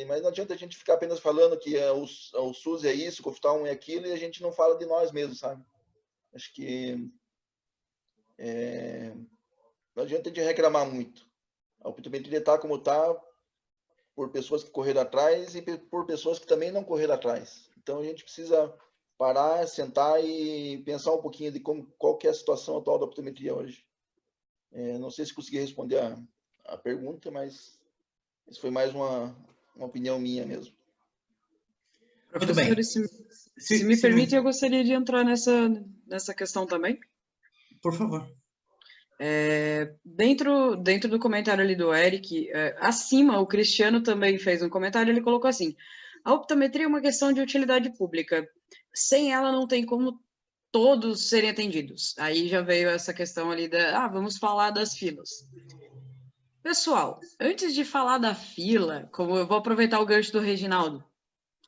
Mas não adianta a gente ficar apenas falando que o SUS é isso, que o oftalmo é aquilo, e a gente não fala de nós mesmos, sabe? Acho que não adianta a gente reclamar muito. A optometria está como está, por pessoas que correram atrás e por pessoas que também não correram atrás. Então, a gente precisa parar, sentar e pensar um pouquinho de qual que é a situação atual da optometria hoje. Não sei se consegui responder a pergunta, mas isso foi mais uma opinião minha mesmo. Muito bem. Se me permite, eu gostaria de entrar nessa questão também. Por favor. Dentro do comentário ali do Eric, acima, o Cristiano também fez um comentário, ele colocou assim, a optometria é uma questão de utilidade pública, sem ela não tem como todos serem atendidos. Aí já veio essa questão ali vamos falar das filas. Pessoal, antes de falar da fila, como eu vou aproveitar o gancho do Reginaldo,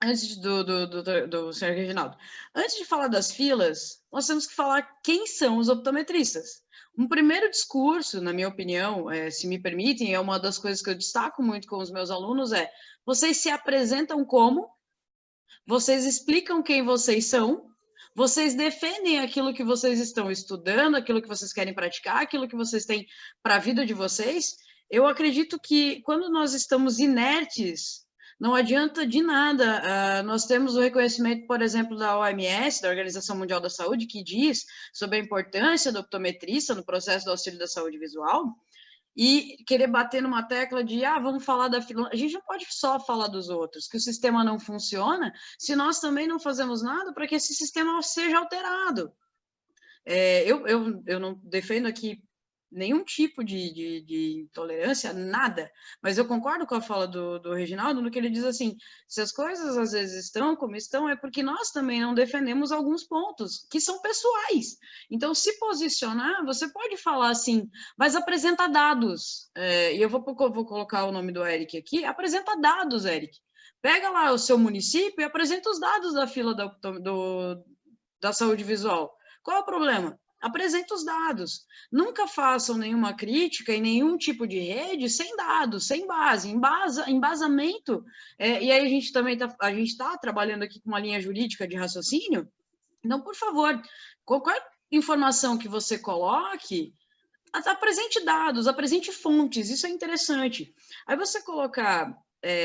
antes do senhor Reginaldo, antes de falar das filas, nós temos que falar quem são os optometristas. Um primeiro discurso, na minha opinião, se me permitem, é uma das coisas que eu destaco muito com os meus alunos, vocês se apresentam como, vocês explicam quem vocês são, vocês defendem aquilo que vocês estão estudando, aquilo que vocês querem praticar, aquilo que vocês têm para a vida de vocês. Eu acredito que quando nós estamos inertes, não adianta de nada. Nós temos o reconhecimento, por exemplo, da OMS, da Organização Mundial da Saúde, que diz sobre a importância do optometrista no processo do auxílio da saúde visual. e querer bater numa tecla de, vamos falar da fila. A gente não pode só falar dos outros, que o sistema não funciona, se nós também não fazemos nada para que esse sistema seja alterado. Eu não defendo aqui nenhum tipo de intolerância, nada, mas eu concordo com a fala do Reginaldo, no que ele diz assim, se as coisas às vezes estão como estão, é porque nós também não defendemos alguns pontos, que são pessoais. Então, se posicionar, você pode falar assim, mas apresenta dados, e eu vou colocar o nome do Eric aqui, apresenta dados, Eric. Pega lá o seu município e apresenta os dados da fila da saúde visual. Qual é o problema? Apresenta os dados. Nunca façam nenhuma crítica em nenhum tipo de rede sem dados, sem base, embasamento. E aí a gente também está trabalhando aqui com uma linha jurídica de raciocínio. Então, por favor, qualquer informação que você coloque, apresente dados, apresente fontes, isso é interessante. Aí você colocar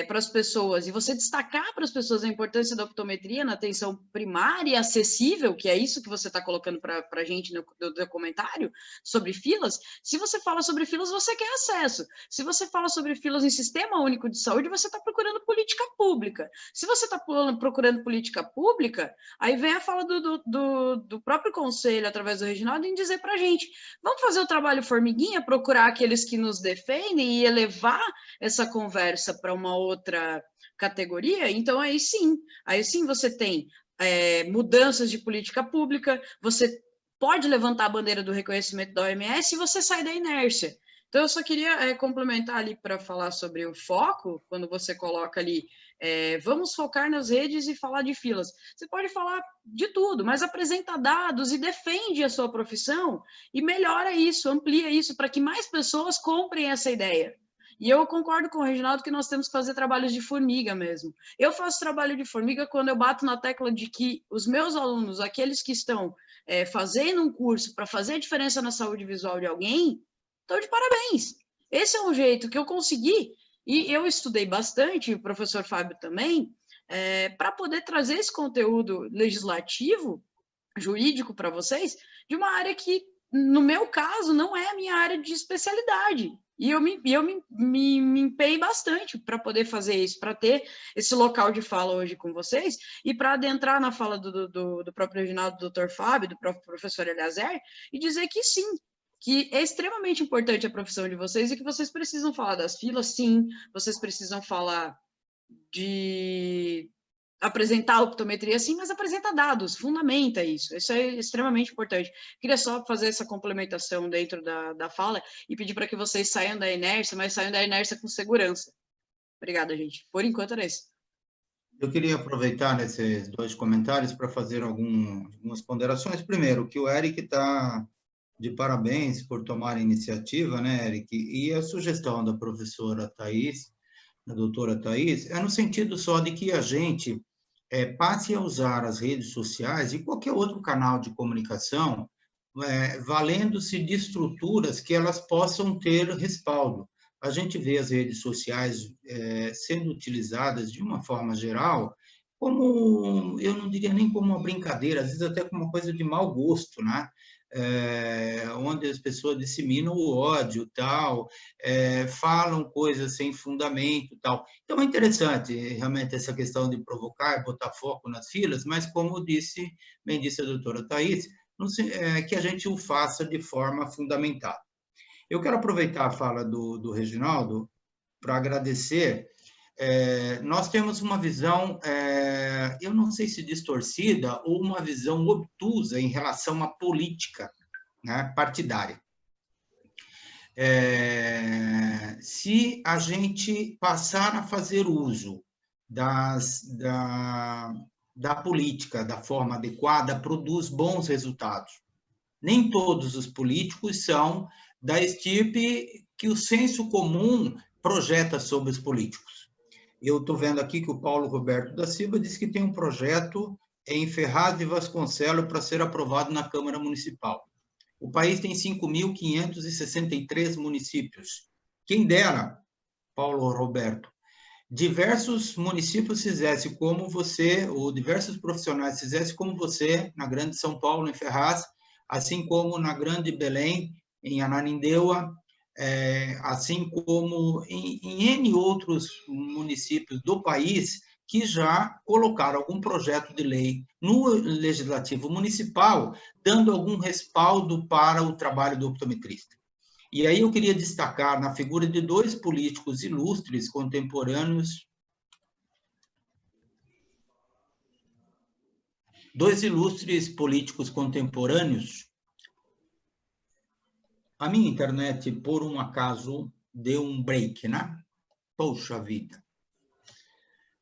para as pessoas, e você destacar para as pessoas a importância da optometria na atenção primária e acessível, que é isso que você está colocando para a gente no documentário, sobre filas. Se você fala sobre filas, você quer acesso. Se você fala sobre filas em Sistema Único de Saúde, você está procurando política pública. Se você está procurando política pública, aí vem a fala do próprio conselho, através do Reginaldo, em dizer para a gente, vamos fazer o trabalho formiguinha, procurar aqueles que nos defendem e elevar essa conversa para uma outra categoria. Então aí sim você tem mudanças de política pública, você pode levantar a bandeira do reconhecimento da OMS e você sai da inércia. Então eu só queria complementar ali para falar sobre o foco, quando você coloca ali, vamos focar nas redes e falar de filas. Você pode falar de tudo, mas apresenta dados e defende a sua profissão e melhora isso, amplia isso para que mais pessoas comprem essa ideia. E eu concordo com o Reginaldo que nós temos que fazer trabalhos de formiga mesmo. Eu faço trabalho de formiga quando eu bato na tecla de que os meus alunos, aqueles que estão fazendo um curso para fazer a diferença na saúde visual de alguém, estão de parabéns. Esse é um jeito que eu consegui, e eu estudei bastante, o professor Fábio também, para poder trazer esse conteúdo legislativo, jurídico para vocês, de uma área que, no meu caso, não é a minha área de especialidade. E eu me empenhei bastante para poder fazer isso, para ter esse local de fala hoje com vocês, e para adentrar na fala do próprio Reginaldo, do Dr. Fábio, do próprio professor Eliezer, e dizer que sim, que é extremamente importante a profissão de vocês e que vocês precisam falar das filas, sim, vocês precisam falar de apresentar a optometria, sim, mas apresenta dados, fundamenta isso é extremamente importante. Queria só fazer essa complementação dentro da fala e pedir para que vocês saiam da inércia, mas saiam da inércia com segurança. Obrigada, gente. Por enquanto era isso. Eu queria aproveitar nesses dois comentários para fazer algumas ponderações. Primeiro, que o Eric está de parabéns por tomar a iniciativa, né, Eric? E a sugestão da professora Thais, da doutora Thais, é no sentido só de que a gente passe a usar as redes sociais e qualquer outro canal de comunicação, valendo-se de estruturas que elas possam ter respaldo. A gente vê as redes sociais sendo utilizadas de uma forma geral como, eu não diria nem como uma brincadeira, às vezes até como uma coisa de mau gosto, né? Onde as pessoas disseminam o ódio, tal, falam coisas sem fundamento, tal. Então, é interessante, realmente, essa questão de provocar, botar foco nas filas, mas, como bem disse a doutora Thais, que a gente o faça de forma fundamentada. Eu quero aproveitar a fala do Reginaldo para agradecer. Nós temos uma visão, eu não sei se distorcida, ou uma visão obtusa em relação à política, né, partidária. Se a gente passar a fazer uso da política da forma adequada, produz bons resultados. Nem todos os políticos são da estirpe que o senso comum projeta sobre os políticos. Eu estou vendo aqui que o Paulo Roberto da Silva disse que tem um projeto em Ferraz de Vasconcelos para ser aprovado na Câmara Municipal. O país tem 5.563 municípios. Quem dera, Paulo Roberto, diversos municípios fizessem como você, ou diversos profissionais fizessem como você, na Grande São Paulo, em Ferraz, assim como na Grande Belém, em Ananindeua, assim como em N outros municípios do país que já colocaram algum projeto de lei no Legislativo Municipal, dando algum respaldo para o trabalho do optometrista. E aí eu queria destacar na figura de dois políticos ilustres contemporâneos, A minha internet, por um acaso, deu um break, né? Poxa vida.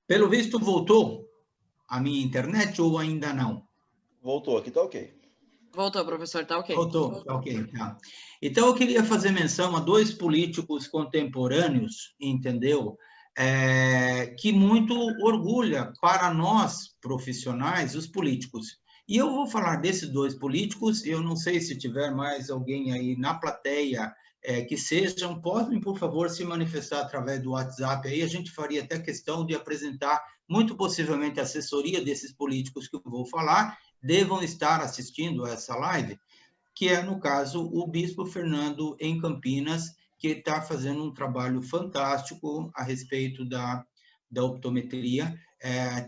Pelo visto, voltou a minha internet ou ainda não? Voltou, aqui tá ok. Voltou, professor, tá ok. Voltou, tá ok. Tá. Então, eu queria fazer menção a dois políticos contemporâneos, entendeu? Que muito orgulha para nós, profissionais, os políticos. E eu vou falar desses dois políticos, eu não sei se tiver mais alguém aí na plateia que sejam, podem, por favor, se manifestar através do WhatsApp, aí a gente faria até questão de apresentar, muito possivelmente, a assessoria desses políticos que eu vou falar, devam estar assistindo a essa live, que é, no caso, o Bispo Fernando em Campinas, que está fazendo um trabalho fantástico a respeito da optometria,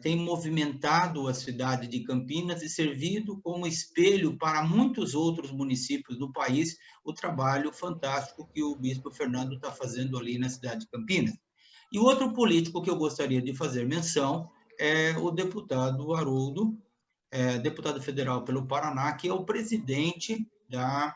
tem movimentado a cidade de Campinas e servido como espelho para muitos outros municípios do país o trabalho fantástico que o Bispo Fernando está fazendo ali na cidade de Campinas. E outro político que eu gostaria de fazer menção é o deputado Haroldo, deputado federal pelo Paraná, que é o presidente da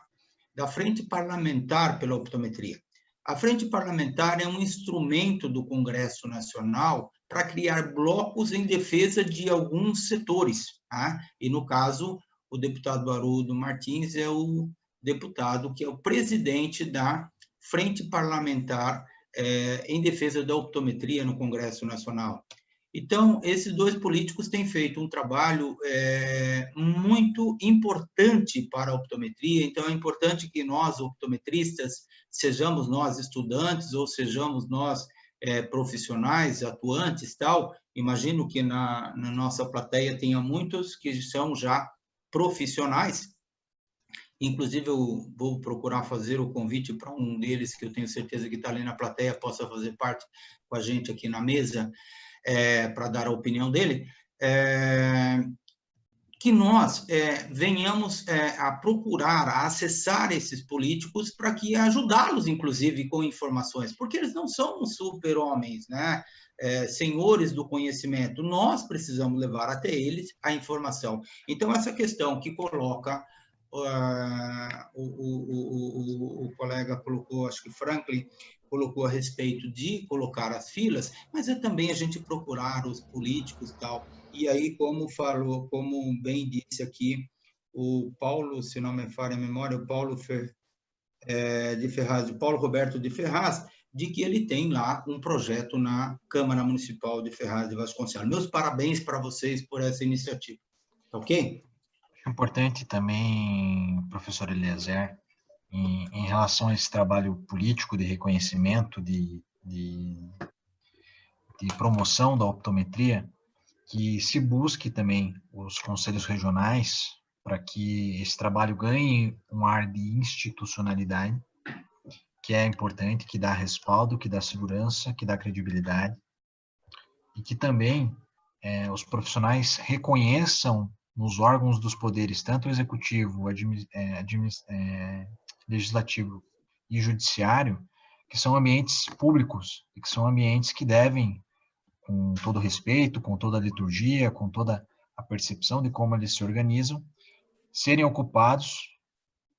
Frente Parlamentar pela Optometria. A Frente Parlamentar é um instrumento do Congresso Nacional para criar blocos em defesa de alguns setores. Tá? E, no caso, o deputado Haroldo Martins é o deputado que é o presidente da Frente Parlamentar em defesa da optometria no Congresso Nacional. Então, esses dois políticos têm feito um trabalho muito importante para a optometria, então é importante que nós, optometristas, sejamos nós estudantes ou sejamos nós profissionais, atuantes, tal. Imagino que na nossa plateia tenha muitos que são já profissionais, inclusive eu vou procurar fazer o convite para um deles, que eu tenho certeza que está ali na plateia, possa fazer parte com a gente aqui na mesa, para dar a opinião dele, que nós venhamos a procurar, a acessar esses políticos para que ajudá-los, inclusive, com informações, porque eles não são super-homens, né? Senhores do conhecimento, nós precisamos levar até eles a informação. Então, essa questão que coloca o colega colocou, acho que Franklin, colocou a respeito de colocar as filas, mas é também a gente procurar os políticos e tal. E aí, como falou, como bem disse aqui o Paulo, se não me falha a memória, o Paulo de Ferraz, o Paulo Roberto de Ferraz, de que ele tem lá um projeto na Câmara Municipal de Ferraz de Vasconcelos. Meus parabéns para vocês por essa iniciativa. Ok? É importante também, professor Eliezer, em relação a esse trabalho político de reconhecimento, de promoção da optometria, que se busque também os conselhos regionais para que esse trabalho ganhe um ar de institucionalidade, que é importante, que dá respaldo, que dá segurança, que dá credibilidade, e que também os profissionais reconheçam nos órgãos dos poderes, tanto executivo, legislativo e judiciário, que são ambientes públicos e que são ambientes que devem, com todo respeito, com toda a liturgia, com toda a percepção de como eles se organizam, serem ocupados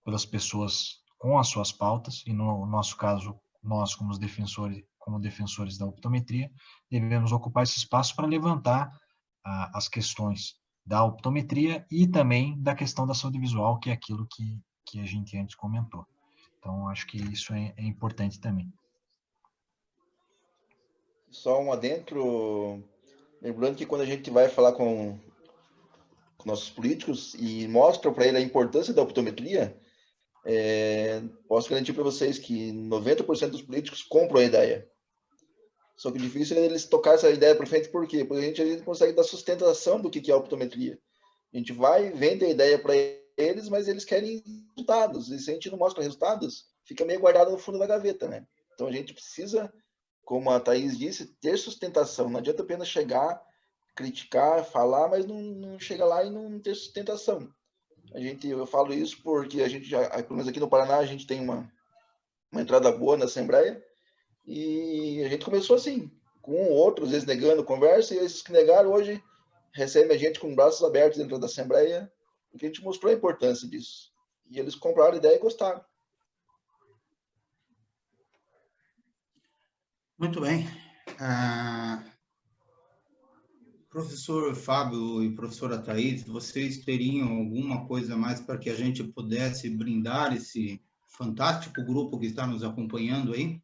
pelas pessoas com as suas pautas, e no nosso caso, nós como defensores da optometria, devemos ocupar esse espaço para levantar as questões da optometria e também da questão da saúde visual, que é aquilo que a gente antes comentou. Então, acho que isso é importante também. Só um adentro, lembrando que quando a gente vai falar com nossos políticos e mostra para ele a importância da optometria, posso garantir para vocês que 90% dos políticos compram a ideia. Só que o difícil é eles tocar essa ideia para frente, por quê? Porque a gente consegue dar sustentação do que é a optometria. A gente vai, vende a ideia para eles, mas eles querem resultados. E se a gente não mostra resultados, fica meio guardado no fundo da gaveta, né? Então a gente precisa, como a Thaís disse, ter sustentação. Não adianta apenas chegar, criticar, falar, mas não chega lá e não ter sustentação. Eu falo isso porque a gente já, pelo menos aqui no Paraná, a gente tem uma entrada boa na Assembleia, e a gente começou assim, com outros, às vezes negando conversa, e esses que negaram hoje recebem a gente com braços abertos dentro da Assembleia, porque a gente mostrou a importância disso. E eles compraram a ideia e gostaram. Muito bem. Professor Fábio e professora Thaís, vocês teriam alguma coisa mais para que a gente pudesse brindar esse fantástico grupo que está nos acompanhando aí?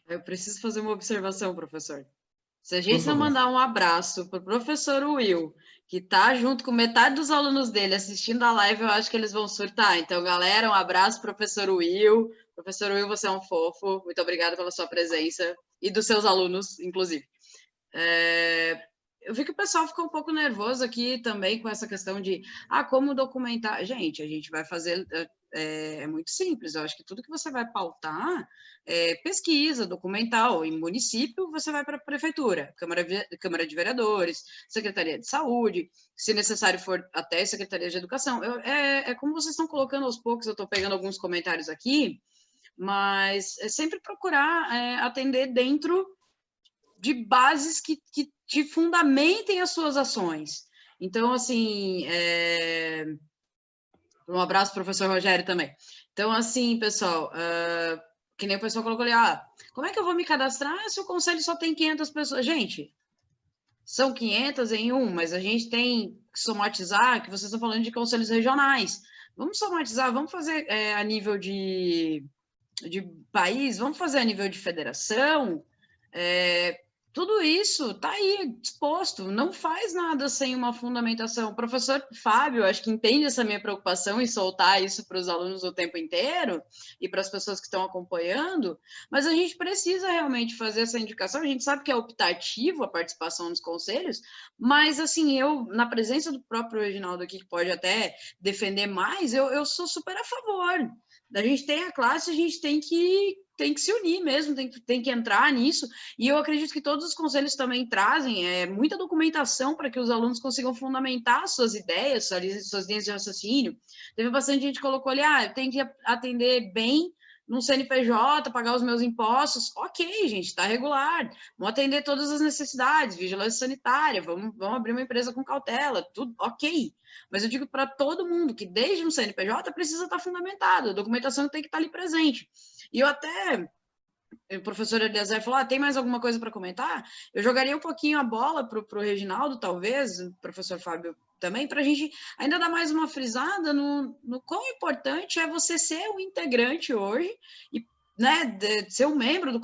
Eu preciso fazer uma observação, professor. Se a gente não mandar um abraço para o professor Will, que está junto com metade dos alunos dele assistindo a live, eu acho que eles vão surtar. Então, galera, um abraço, professor Will. Professor Will, você é um fofo. Muito obrigada pela sua presença e dos seus alunos, inclusive. Eu vi que o pessoal ficou um pouco nervoso aqui também com essa questão de como documentar. Gente, a gente vai fazer... É muito simples, eu acho que tudo que você vai pautar é pesquisa, documental. Em município, você vai para a prefeitura, Câmara de Vereadores, Secretaria de Saúde, se necessário for até Secretaria de Educação. Como vocês estão colocando aos poucos, eu estou pegando alguns comentários aqui, mas é sempre procurar atender dentro de bases que te fundamentem as suas ações. Então, assim... Um abraço, professor Rogério, também. Então, assim, pessoal, que nem o pessoal colocou ali, como é que eu vou me cadastrar se o conselho só tem 500 pessoas? Gente, são 500 em um, mas a gente tem que somatizar, que vocês estão falando de conselhos regionais. Vamos somatizar, vamos fazer a nível de país, vamos fazer a nível de federação, tudo isso está aí disposto, não faz nada sem uma fundamentação. O professor Fábio, acho que entende essa minha preocupação em soltar isso para os alunos o tempo inteiro e para as pessoas que estão acompanhando, mas a gente precisa realmente fazer essa indicação. A gente sabe que é optativo a participação nos conselhos, mas, assim, na presença do próprio Reginaldo aqui, que pode até defender mais, eu sou super a favor. A gente tem a classe, a gente tem que se unir mesmo, tem que entrar nisso, e eu acredito que todos os conselhos também trazem muita documentação para que os alunos consigam fundamentar suas ideias, suas linhas de raciocínio. Teve bastante gente que colocou ali, eu tenho que atender bem no CNPJ, pagar os meus impostos. Ok, gente, está regular. Vamos atender todas as necessidades, vigilância sanitária, vamos abrir uma empresa com cautela, tudo ok. Mas eu digo para todo mundo que desde um CNPJ precisa estar fundamentado, a documentação tem que estar ali presente. E eu até... O professor Eliezer falou, tem mais alguma coisa para comentar? Eu jogaria um pouquinho a bola para o Reginaldo, talvez, o professor Fábio também, para a gente ainda dar mais uma frisada no quão importante é você ser um integrante hoje, e, né, de ser um membro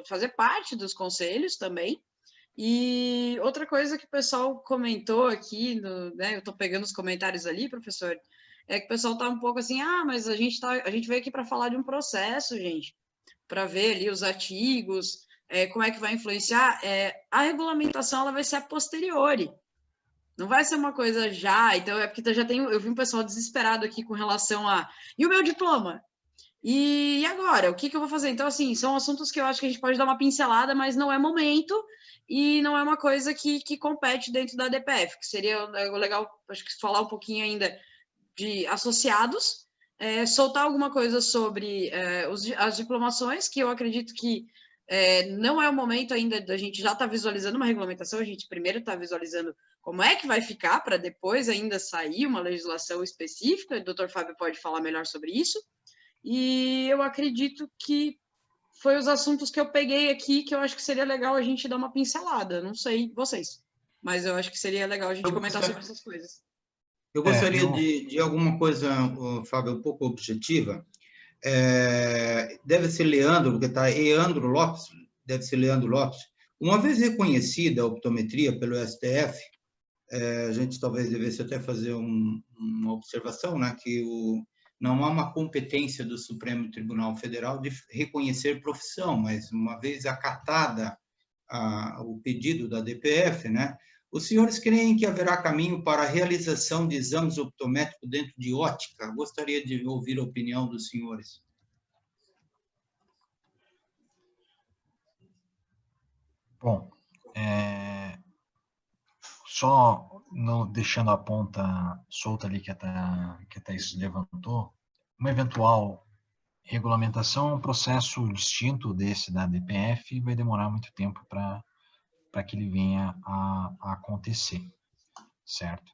fazer parte dos conselhos também. E outra coisa que o pessoal comentou aqui, né, eu estou pegando os comentários ali, professor, é que o pessoal está um pouco assim, mas a gente veio aqui para falar de um processo, gente, para ver ali os artigos, como é que vai influenciar. A regulamentação ela vai ser a posteriori, não vai ser uma coisa já. Então, porque eu vi um pessoal desesperado aqui com relação e o meu diploma? E agora? O que eu vou fazer? Então, assim, são assuntos que eu acho que a gente pode dar uma pincelada, mas não é momento, e não é uma coisa que compete dentro da DPF, que seria legal, acho que falar um pouquinho ainda de associados, soltar alguma coisa sobre as diplomações, que eu acredito que não é o momento ainda da gente já estar visualizando uma regulamentação, a gente primeiro está visualizando como é que vai ficar, para depois ainda sair uma legislação específica. O doutor Fábio pode falar melhor sobre isso, e eu acredito que foi os assuntos que eu peguei aqui, que eu acho que seria legal a gente dar uma pincelada, não sei vocês, mas eu acho que seria legal a gente comentar sobre essas coisas. Eu gostaria de alguma coisa, Fábio, um pouco objetiva. Deve ser Leandro, porque está Eandro Lopes, deve ser Leandro Lopes. Uma vez reconhecida a optometria pelo STF, a gente talvez devesse até fazer uma observação, né, que não há uma competência do Supremo Tribunal Federal de reconhecer profissão, mas uma vez acatada o pedido da DPF, né, os senhores creem que haverá caminho para a realização de exames optométricos dentro de ótica? Gostaria de ouvir a opinião dos senhores. Bom, só deixando a ponta solta ali que a Thaís levantou, uma eventual regulamentação é um processo distinto desse da DPF e vai demorar muito tempo para que ele venha a acontecer, certo?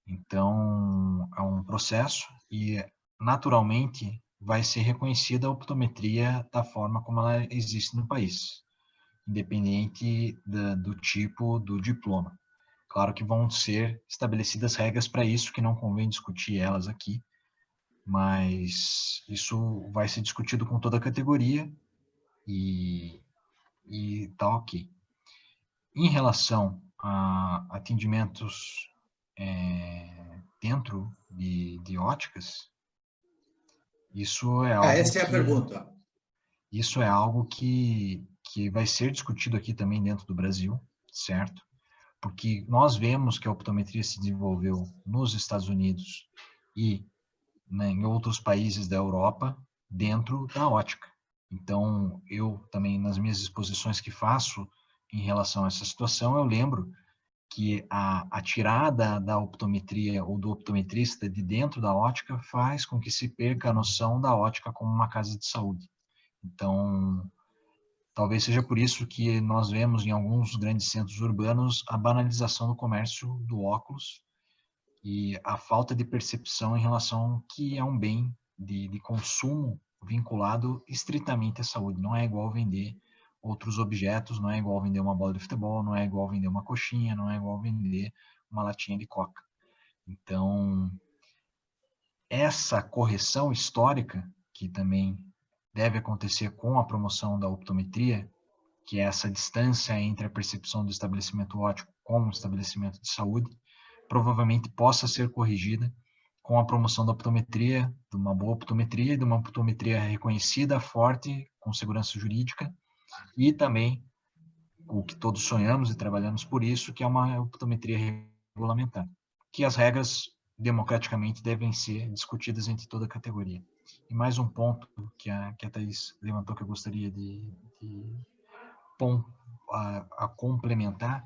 Então, é um processo e, naturalmente, vai ser reconhecida a optometria da forma como ela existe no país, independente do tipo do diploma. Claro que vão ser estabelecidas regras para isso, que não convém discutir elas aqui, mas isso vai ser discutido com toda a categoria e tá ok. Em relação a atendimentos dentro de óticas, isso é algo essa é a pergunta. Isso é algo que vai ser discutido aqui também dentro do Brasil, certo? Porque nós vemos que a optometria se desenvolveu nos Estados Unidos e em outros países da Europa dentro da ótica. Então, eu também, nas minhas exposições que faço em relação a essa situação, eu lembro que a tirada da optometria ou do optometrista de dentro da ótica faz com que se perca a noção da ótica como uma casa de saúde. Então, talvez seja por isso que nós vemos em alguns grandes centros urbanos a banalização do comércio do óculos e a falta de percepção em relação que é um bem de consumo vinculado estritamente à saúde. Não é igual vender outros objetos, não é igual vender uma bola de futebol, não é igual vender uma coxinha, não é igual vender uma latinha de coca. Então, essa correção histórica, que também deve acontecer com a promoção da optometria, que é essa distância entre a percepção do estabelecimento óptico como estabelecimento de saúde, provavelmente possa ser corrigida com a promoção da optometria, de uma boa optometria e de uma optometria reconhecida, forte, com segurança jurídica, e também o que todos sonhamos e trabalhamos por isso, que é uma optometria regulamentar, que as regras democraticamente devem ser discutidas entre toda a categoria. E mais um ponto que a Thaís levantou que eu gostaria a complementar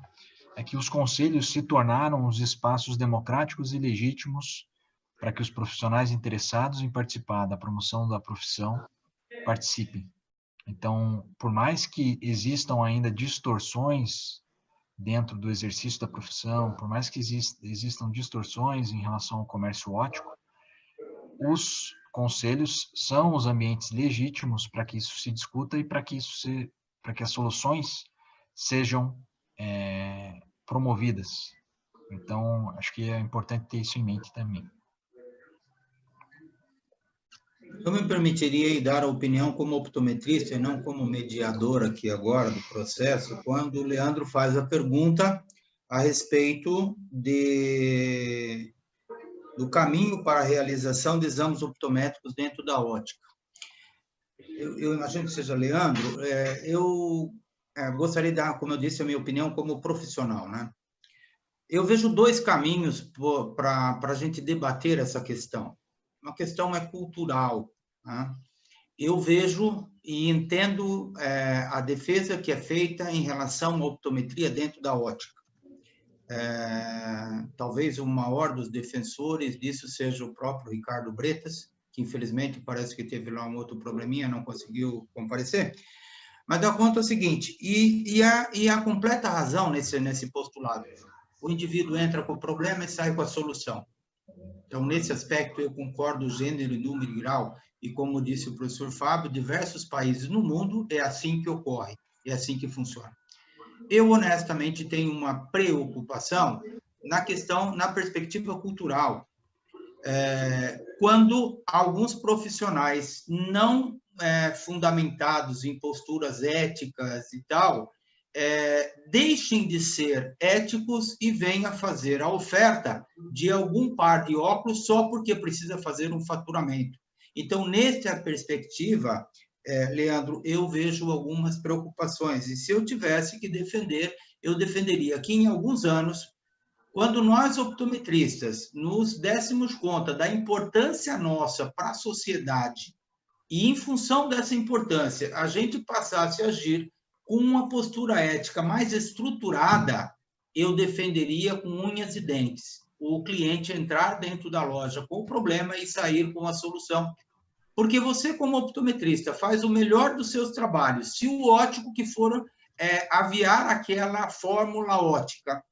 é que os conselhos se tornaram os espaços democráticos e legítimos para que os profissionais interessados em participar da promoção da profissão participem. Então, por mais que existam ainda distorções dentro do exercício da profissão, por mais que existam distorções em relação ao comércio óptico, os conselhos são os ambientes legítimos para que isso se discuta e para que as soluções sejam promovidas. Então, acho que é importante ter isso em mente também. Eu me permitiria dar a opinião como optometrista e não como mediador aqui agora do processo, quando o Leandro faz a pergunta a respeito do caminho para a realização de exames optométricos dentro da ótica. Eu imagino que seja Leandro. Eu gostaria de dar, como eu disse, a minha opinião como profissional, né? Eu vejo dois caminhos para a gente debater essa questão. Uma questão é cultural, né? Eu vejo e entendo a defesa que é feita em relação à optometria dentro da ótica. Talvez o maior dos defensores disso seja o próprio Ricardo Bretas, que infelizmente parece que teve lá um outro probleminha, não conseguiu comparecer. Mas dá conta o seguinte, e a completa razão nesse postulado. O indivíduo entra com o problema e sai com a solução. Então, nesse aspecto, eu concordo gênero, número e grau, e como disse o professor Fábio, diversos países no mundo é assim que ocorre, é assim que funciona. Eu, honestamente, tenho uma preocupação na perspectiva cultural, quando alguns profissionais não fundamentados em posturas éticas e tal, deixem de ser éticos e venham fazer a oferta de algum par de óculos só porque precisa fazer um faturamento. Então, nessa perspectiva, Leandro, eu vejo algumas preocupações. E se eu tivesse que defender, eu defenderia que em alguns anos, quando nós optometristas nos dessemos conta da importância nossa para a sociedade e, em função dessa importância, a gente passasse a agir Com uma postura ética mais estruturada, eu defenderia com unhas e dentes o cliente entrar dentro da loja com o problema e sair com a solução. Porque você, como optometrista, faz o melhor dos seus trabalhos. Se o ótico que for aviar aquela fórmula ótica,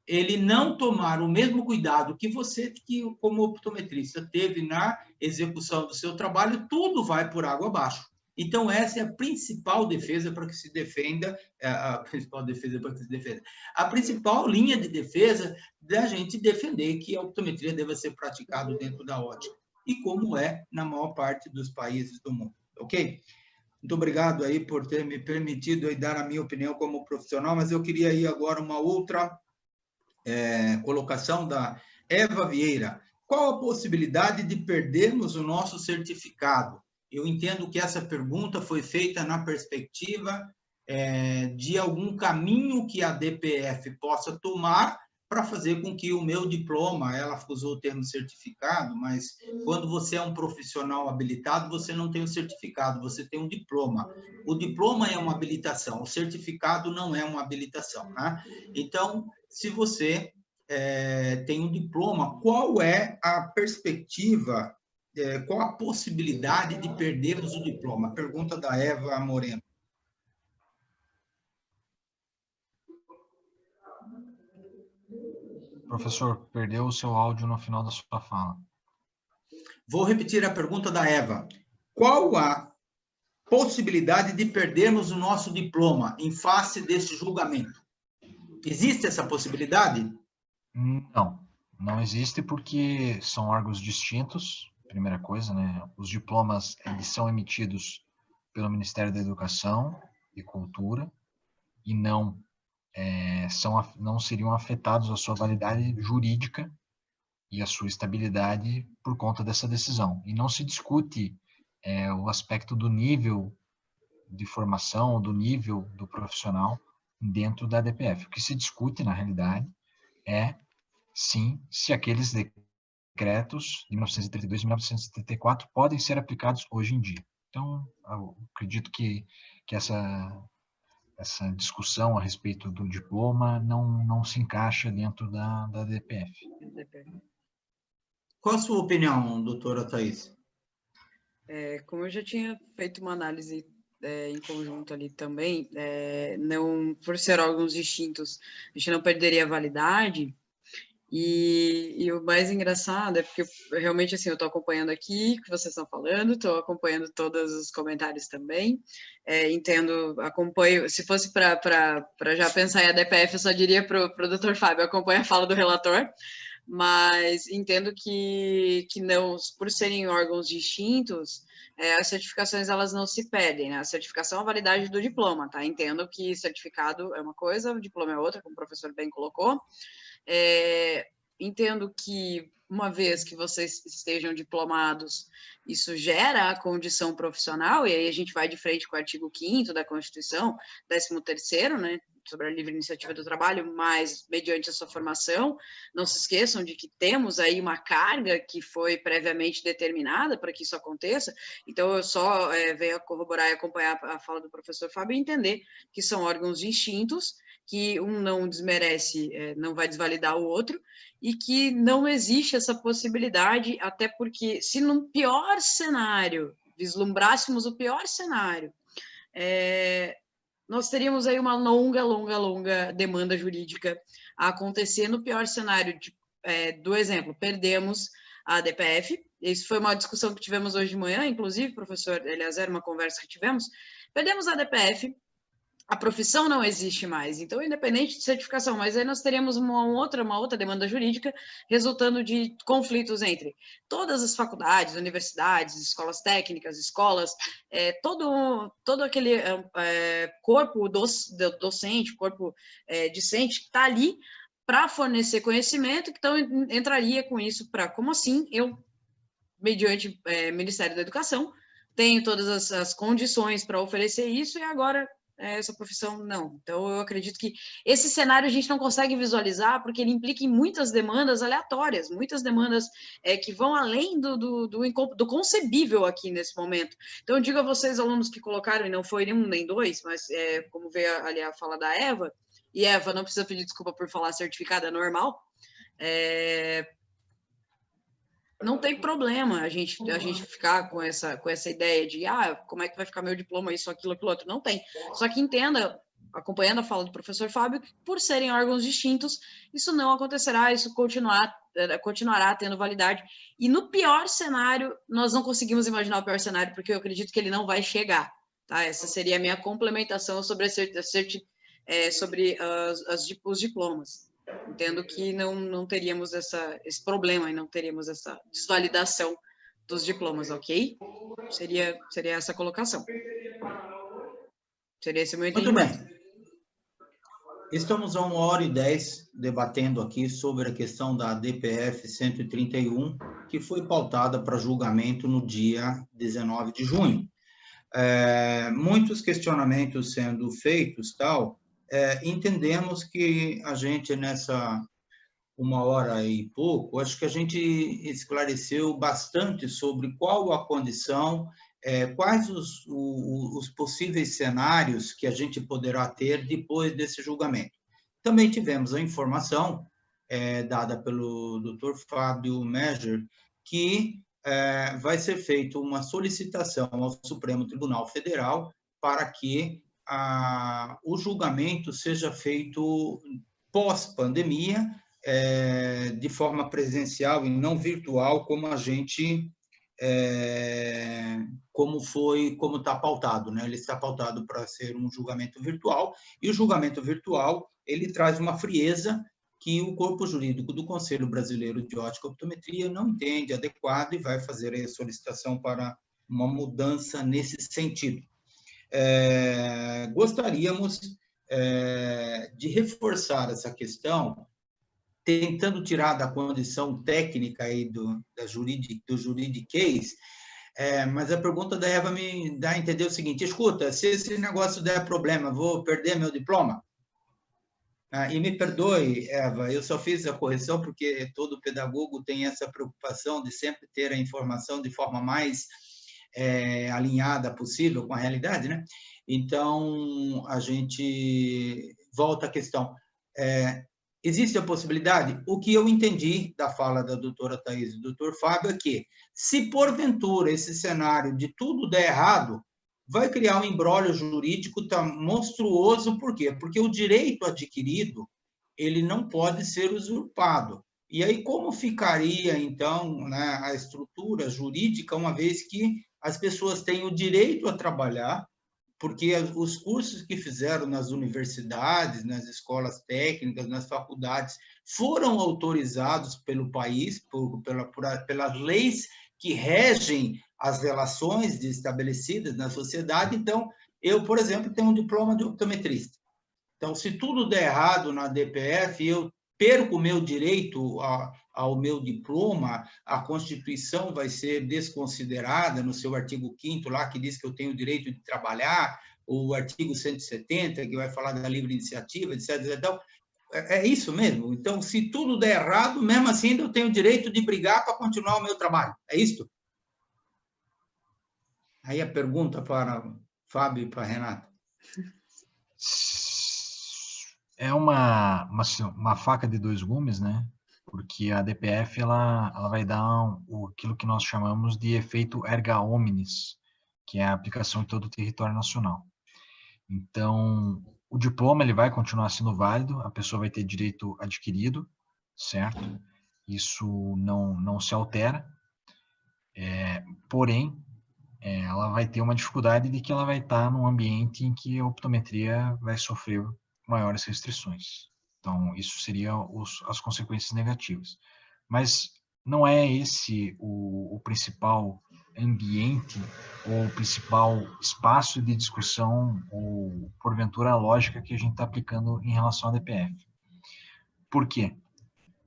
ele não tomar o mesmo cuidado que você, que como optometrista, teve na execução do seu trabalho, tudo vai por água abaixo. Então, essa é a principal defesa para que se defenda, a principal linha de defesa da gente defender que a optometria deva ser praticada dentro da ótica, e como é na maior parte dos países do mundo, ok? Muito obrigado aí por ter me permitido aí dar a minha opinião como profissional, mas eu queria ir agora uma outra colocação da Eva Vieira. Qual a possibilidade de perdermos o nosso certificado? Eu entendo que essa pergunta foi feita na perspectiva de algum caminho que a DPF possa tomar para fazer com que o meu diploma, ela usou o termo certificado, mas quando você é um profissional habilitado, você não tem um certificado, você tem um diploma. O diploma é uma habilitação, o certificado não é uma habilitação, né? Então, se você tem um diploma, qual é a perspectiva, qual a possibilidade de perdermos o diploma? Pergunta da Eva Moreno. Professor, perdeu o seu áudio no final da sua fala. Vou repetir a pergunta da Eva. Qual a possibilidade de perdermos o nosso diploma em face desse julgamento? Existe essa possibilidade? Não, não existe porque são órgãos distintos, primeira coisa, né? Os diplomas, eles são emitidos pelo Ministério da Educação e Cultura e não seriam afetados a sua validade jurídica e a sua estabilidade por conta dessa decisão. E não se discute o aspecto do nível de formação, do nível do profissional dentro da DPF. O que se discute, na realidade, é, sim, se aqueles decretos de 1932 e 1934 podem ser aplicados hoje em dia. Então, eu acredito que essa discussão a respeito do diploma não se encaixa dentro da DPF. Qual a sua opinião, doutora Thaís? Como eu já tinha feito uma análise em conjunto ali também, não, por ser órgãos distintos, a gente não perderia a validade. E o mais engraçado é porque realmente assim eu estou acompanhando aqui o que vocês estão falando, estou acompanhando todos os comentários também, entendo, acompanho. Se fosse para já pensar em ADPF, eu só diria para o Dr. Fábio, acompanha a fala do relator, mas entendo que não, por serem órgãos distintos, as certificações elas não se perdem, né? A certificação é a validade do diploma, tá? Entendo que certificado é uma coisa, o diploma é outra, como o professor bem colocou. Entendo que, uma vez que vocês estejam diplomados, isso gera a condição profissional, e aí a gente vai de frente com o artigo 5º da Constituição, 13º, né, sobre a livre iniciativa do trabalho, mas mediante a sua formação. Não se esqueçam de que temos aí uma carga que foi previamente determinada para que isso aconteça, então eu só venho corroborar e acompanhar a fala do professor Fábio e entender que são órgãos distintos, que um não desmerece, não vai desvalidar o outro, e que não existe essa possibilidade, até porque se num pior cenário, vislumbrássemos o pior cenário, nós teríamos aí uma longa demanda jurídica a acontecer. No pior cenário do exemplo, perdemos a DPF, isso foi uma discussão que tivemos hoje de manhã, inclusive, professor Eliezer, uma conversa que tivemos, perdemos a DPF, a profissão não existe mais, então, independente de certificação, mas aí nós teríamos uma outra demanda jurídica resultando de conflitos entre todas as faculdades, universidades, escolas técnicas, escolas, todo aquele corpo docente, corpo discente que está ali para fornecer conhecimento, então entraria com isso para, como assim, eu, mediante Ministério da Educação, tenho todas as condições para oferecer isso, e agora essa profissão não. Então, eu acredito que esse cenário a gente não consegue visualizar porque ele implica em muitas demandas aleatórias, muitas demandas que vão além do concebível aqui nesse momento. Então, eu digo a vocês, alunos que colocaram, e não foi nem um nem dois, mas como veio ali a fala da Eva, e Eva, não precisa pedir desculpa por falar certificado, é normal, não tem problema a gente ficar com essa ideia de como é que vai ficar meu diploma, isso, aquilo, aquilo outro. Não tem. Só que entenda, acompanhando a fala do professor Fábio, que por serem órgãos distintos, isso não acontecerá, isso continuará tendo validade. E no pior cenário, nós não conseguimos imaginar o pior cenário, porque eu acredito que ele não vai chegar. Tá? Essa seria a minha complementação sobre os diplomas. Entendo que não teríamos esse problema e não teríamos essa desvalidação dos diplomas, ok? Seria essa a colocação. Seria esse o meu entendimento. Muito bem. Estamos a 1h10 debatendo aqui sobre a questão da DPF 131, que foi pautada para julgamento no dia 19 de junho. Muitos questionamentos sendo feitos, entendemos que a gente, nessa 1h e pouco, acho que a gente esclareceu bastante sobre qual a condição, quais os possíveis cenários que a gente poderá ter depois desse julgamento. Também tivemos a informação dada pelo Dr. Fábio Meger, que vai ser feita uma solicitação ao Supremo Tribunal Federal para que o julgamento seja feito pós-pandemia, de forma presencial e não virtual, como a gente, como está pautado, né? Ele está pautado para ser um julgamento virtual, e o julgamento virtual, ele traz uma frieza que o corpo jurídico do Conselho Brasileiro de Ótica e Optometria não entende adequado e vai fazer a solicitação para uma mudança nesse sentido. Gostaríamos de reforçar essa questão, tentando tirar da condição técnica aí do juridiquês, mas a pergunta da Eva me dá a entender o seguinte: escuta, se esse negócio der problema, vou perder meu diploma? E me perdoe, Eva, eu só fiz a correção porque todo pedagogo tem essa preocupação de sempre ter a informação de forma mais alinhada possível com a realidade, né? Então, a gente volta à questão. Existe a possibilidade? O que eu entendi da fala da doutora Thaís e do doutor Fábio é que, se porventura esse cenário de tudo der errado, vai criar um imbróglio jurídico monstruoso. Por quê? Porque o direito adquirido, ele não pode ser usurpado. E aí, como ficaria, então, né, a estrutura jurídica, uma vez que as pessoas têm o direito a trabalhar, porque os cursos que fizeram nas universidades, nas escolas técnicas, nas faculdades, foram autorizados pelo país, pelas leis que regem as relações estabelecidas na sociedade. Então, eu, por exemplo, tenho um diploma de optometrista. Então, se tudo der errado na DPF, eu perco o meu direito ao meu diploma, a Constituição vai ser desconsiderada no seu artigo 5º, lá que diz que eu tenho o direito de trabalhar, o artigo 170, que vai falar da livre iniciativa, etc. Então, é isso mesmo. Então, se tudo der errado, mesmo assim, eu tenho o direito de brigar para continuar o meu trabalho. É isso? Aí a pergunta para o Fábio e para a Renata. É uma faca de dois gumes, né? Porque a DPF ela vai dar aquilo que nós chamamos de efeito erga omnes, que é a aplicação em todo o território nacional. Então, o diploma ele vai continuar sendo válido, a pessoa vai ter direito adquirido, certo? Isso não se altera, porém, ela vai ter uma dificuldade de que ela vai estar num ambiente em que a optometria vai sofrer maiores restrições. Então, isso seria as consequências negativas. Mas não é esse o principal ambiente ou o principal espaço de discussão ou, porventura, a lógica que a gente está aplicando em relação à DPF. Por quê?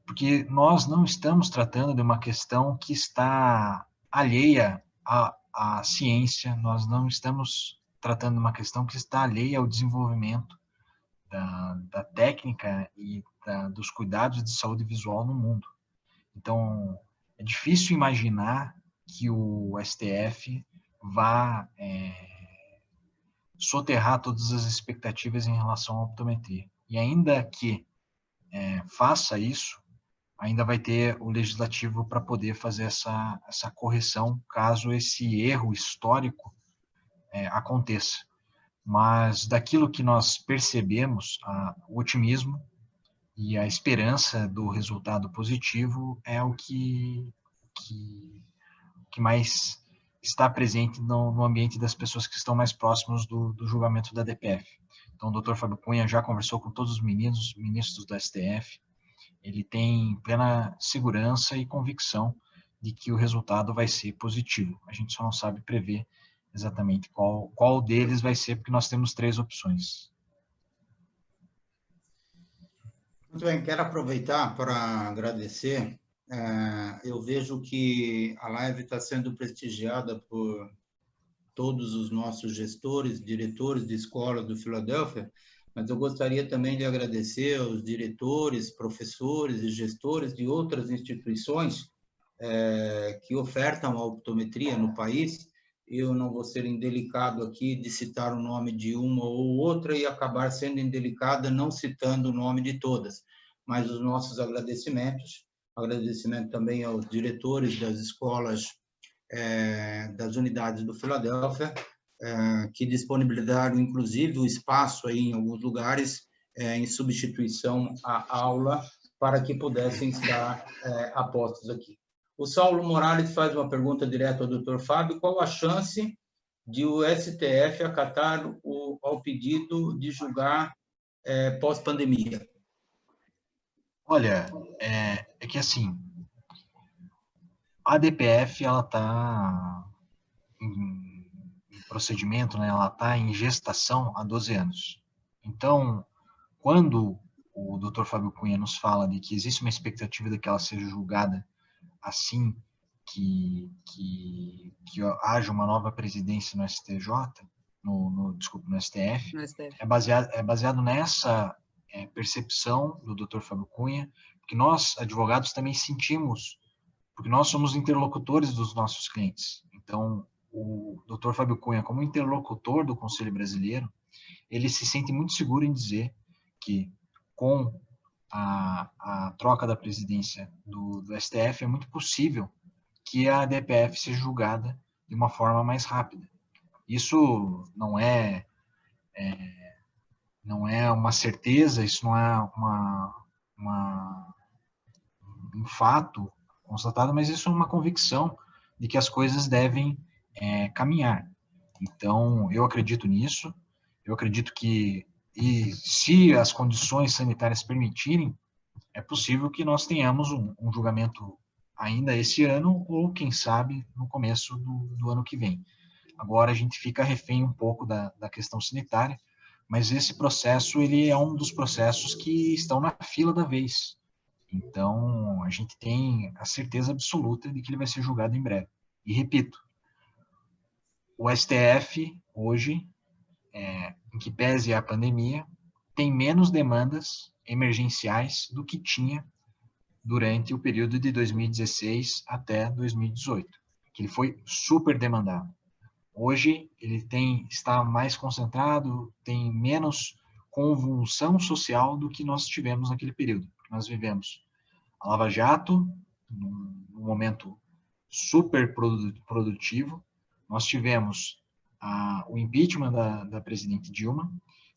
Porque nós não estamos tratando de uma questão que está alheia à ciência, nós não estamos tratando de uma questão que está alheia ao desenvolvimento da técnica e dos cuidados de saúde visual no mundo. Então, é difícil imaginar que o STF vá soterrar todas as expectativas em relação à optometria. E ainda que faça isso, ainda vai ter o legislativo para poder fazer essa correção, caso esse erro histórico aconteça. Mas daquilo que nós percebemos, o otimismo e a esperança do resultado positivo é o que mais está presente no ambiente das pessoas que estão mais próximos do julgamento da DPF. Então, o Dr. Fábio Cunha já conversou com todos os ministros do STF, ele tem plena segurança e convicção de que o resultado vai ser positivo. A gente só não sabe prever exatamente qual deles vai ser, porque nós temos 3 opções. Muito bem, quero aproveitar para agradecer. Eu vejo que a live está sendo prestigiada por todos os nossos gestores, diretores de escola do Filadélfia, mas eu gostaria também de agradecer aos diretores, professores e gestores de outras instituições que ofertam a optometria no país. Eu não vou ser indelicado aqui de citar o nome de uma ou outra e acabar sendo indelicada não citando o nome de todas, mas os nossos agradecimentos, agradecimento também aos diretores das escolas, das unidades do Filadélfia, que disponibilizaram, inclusive, o espaço aí em alguns lugares, em substituição à aula, para que pudessem estar apostos aqui. O Saulo Morales faz uma pergunta direta ao Dr. Fábio: qual a chance de o STF acatar ao pedido de julgar pós-pandemia? Olha, é que assim, a DPF ela está em procedimento, né? Ela está em gestação há 12 anos. Então, quando o Dr. Fábio Cunha nos fala de que existe uma expectativa de que ela seja julgada assim que haja uma nova presidência no STJ, no STF, é baseado nessa percepção do Dr. Fábio Cunha, que nós, advogados, também sentimos, porque nós somos interlocutores dos nossos clientes. Então, o Dr. Fábio Cunha, como interlocutor do Conselho Brasileiro, ele se sente muito seguro em dizer que, com a troca da presidência do STF, é muito possível que a DPF seja julgada de uma forma mais rápida. Isso não é uma certeza, isso não é um fato constatado, mas isso é uma convicção de que as coisas devem caminhar. Então, eu acredito nisso, eu acredito que, e se as condições sanitárias permitirem, é possível que nós tenhamos um julgamento ainda esse ano, ou, quem sabe, no começo do ano que vem. Agora, a gente fica refém um pouco da questão sanitária, mas esse processo, ele é um dos processos que estão na fila da vez. Então, a gente tem a certeza absoluta de que ele vai ser julgado em breve. E, repito, o STF, hoje, em que pese a pandemia, tem menos demandas emergenciais do que tinha durante o período de 2016 até 2018, que ele foi super demandado. Hoje, ele está mais concentrado, tem menos convulsão social do que nós tivemos naquele período. Nós vivemos a Lava Jato, num momento super produtivo, nós tivemos o impeachment da presidente Dilma,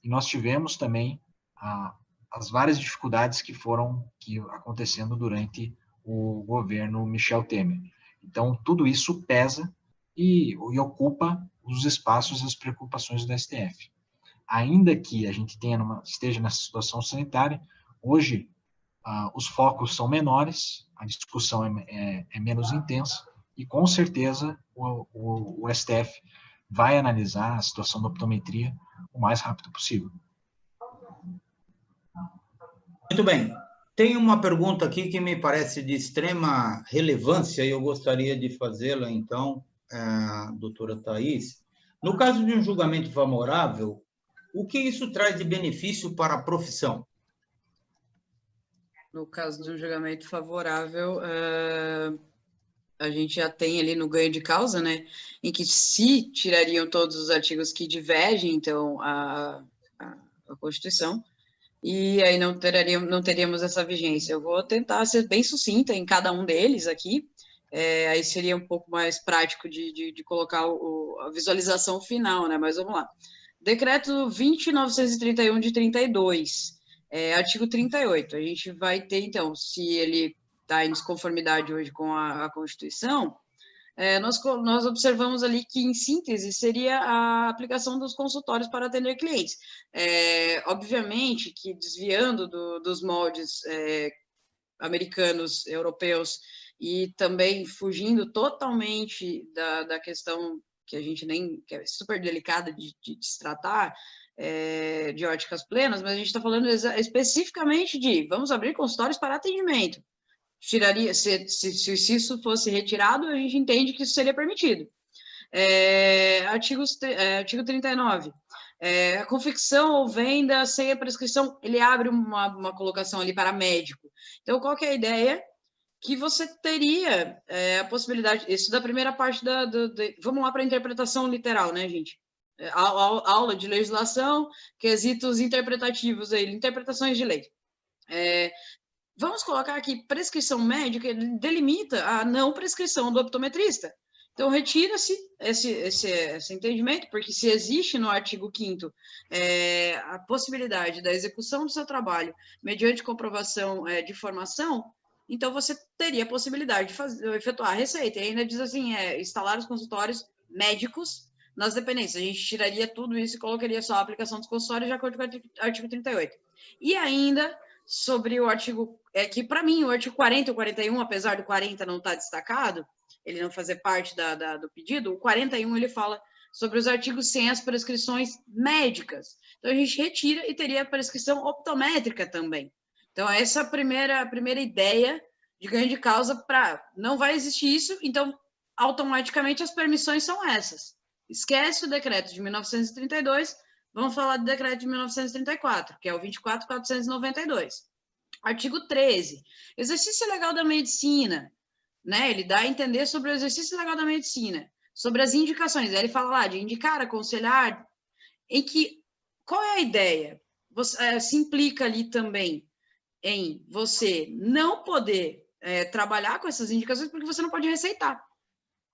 e nós tivemos também as várias dificuldades que foram acontecendo durante o governo Michel Temer. Então, tudo isso pesa e ocupa os espaços e as preocupações do STF. Ainda que a gente esteja nessa situação sanitária, hoje os focos são menores, a discussão é menos intensa, e com certeza o STF vai analisar a situação da optometria o mais rápido possível. Muito bem. Tem uma pergunta aqui que me parece de extrema relevância e eu gostaria de fazê-la, então, doutora Thais. No caso de um julgamento favorável, o que isso traz de benefício para a profissão? No caso de um julgamento favorável, a gente já tem ali no ganho de causa, né, em que se tirariam todos os artigos que divergem, então, a Constituição, e aí não teríamos essa vigência. Eu vou tentar ser bem sucinta em cada um deles aqui, aí seria um pouco mais prático de colocar a visualização final, né, mas vamos lá. Decreto 20.931 de 32, artigo 38, a gente vai ter, então, se ele está em desconformidade hoje com a Constituição, nós observamos ali que, em síntese, seria a aplicação dos consultórios para atender clientes. Obviamente que, desviando dos moldes americanos, europeus, e também fugindo totalmente da questão que a gente que é super delicada de se tratar, de óticas plenas, mas a gente está falando especificamente de vamos abrir consultórios para atendimento. Tiraria, se isso fosse retirado, a gente entende que isso seria permitido. Artigo 39. A confecção ou venda sem a prescrição, ele abre uma colocação ali para médico. Então, qual que é a ideia? Que você teria a possibilidade, isso da primeira parte vamos lá para a interpretação literal, né, gente? Aula de legislação, quesitos interpretativos aí, interpretações de lei. Vamos colocar aqui, prescrição médica delimita a não prescrição do optometrista. Então, retira-se esse entendimento, porque se existe no artigo 5º a possibilidade da execução do seu trabalho mediante comprovação de formação, então você teria a possibilidade de efetuar a receita. E ainda diz assim, instalar os consultórios médicos nas dependências. A gente tiraria tudo isso e colocaria só a aplicação dos consultórios de acordo com o artigo 38. E ainda sobre o artigo, que para mim o artigo 40 e o 41, apesar do 40 não estar destacado, ele não fazer parte do pedido, o 41 ele fala sobre os artigos sem as prescrições médicas. Então, a gente retira e teria a prescrição optométrica também. Então, essa é a primeira ideia de ganho de causa para não vai existir isso, então, automaticamente, as permissões são essas. Esquece o decreto de 1932, vamos falar do decreto de 1934, que é o 24.492. Artigo 13, exercício legal da medicina, né? Ele dá a entender sobre o exercício legal da medicina, sobre as indicações. Aí ele fala lá de indicar, aconselhar, em que, qual é a ideia? Se implica ali também em você não poder trabalhar com essas indicações porque você não pode receitar.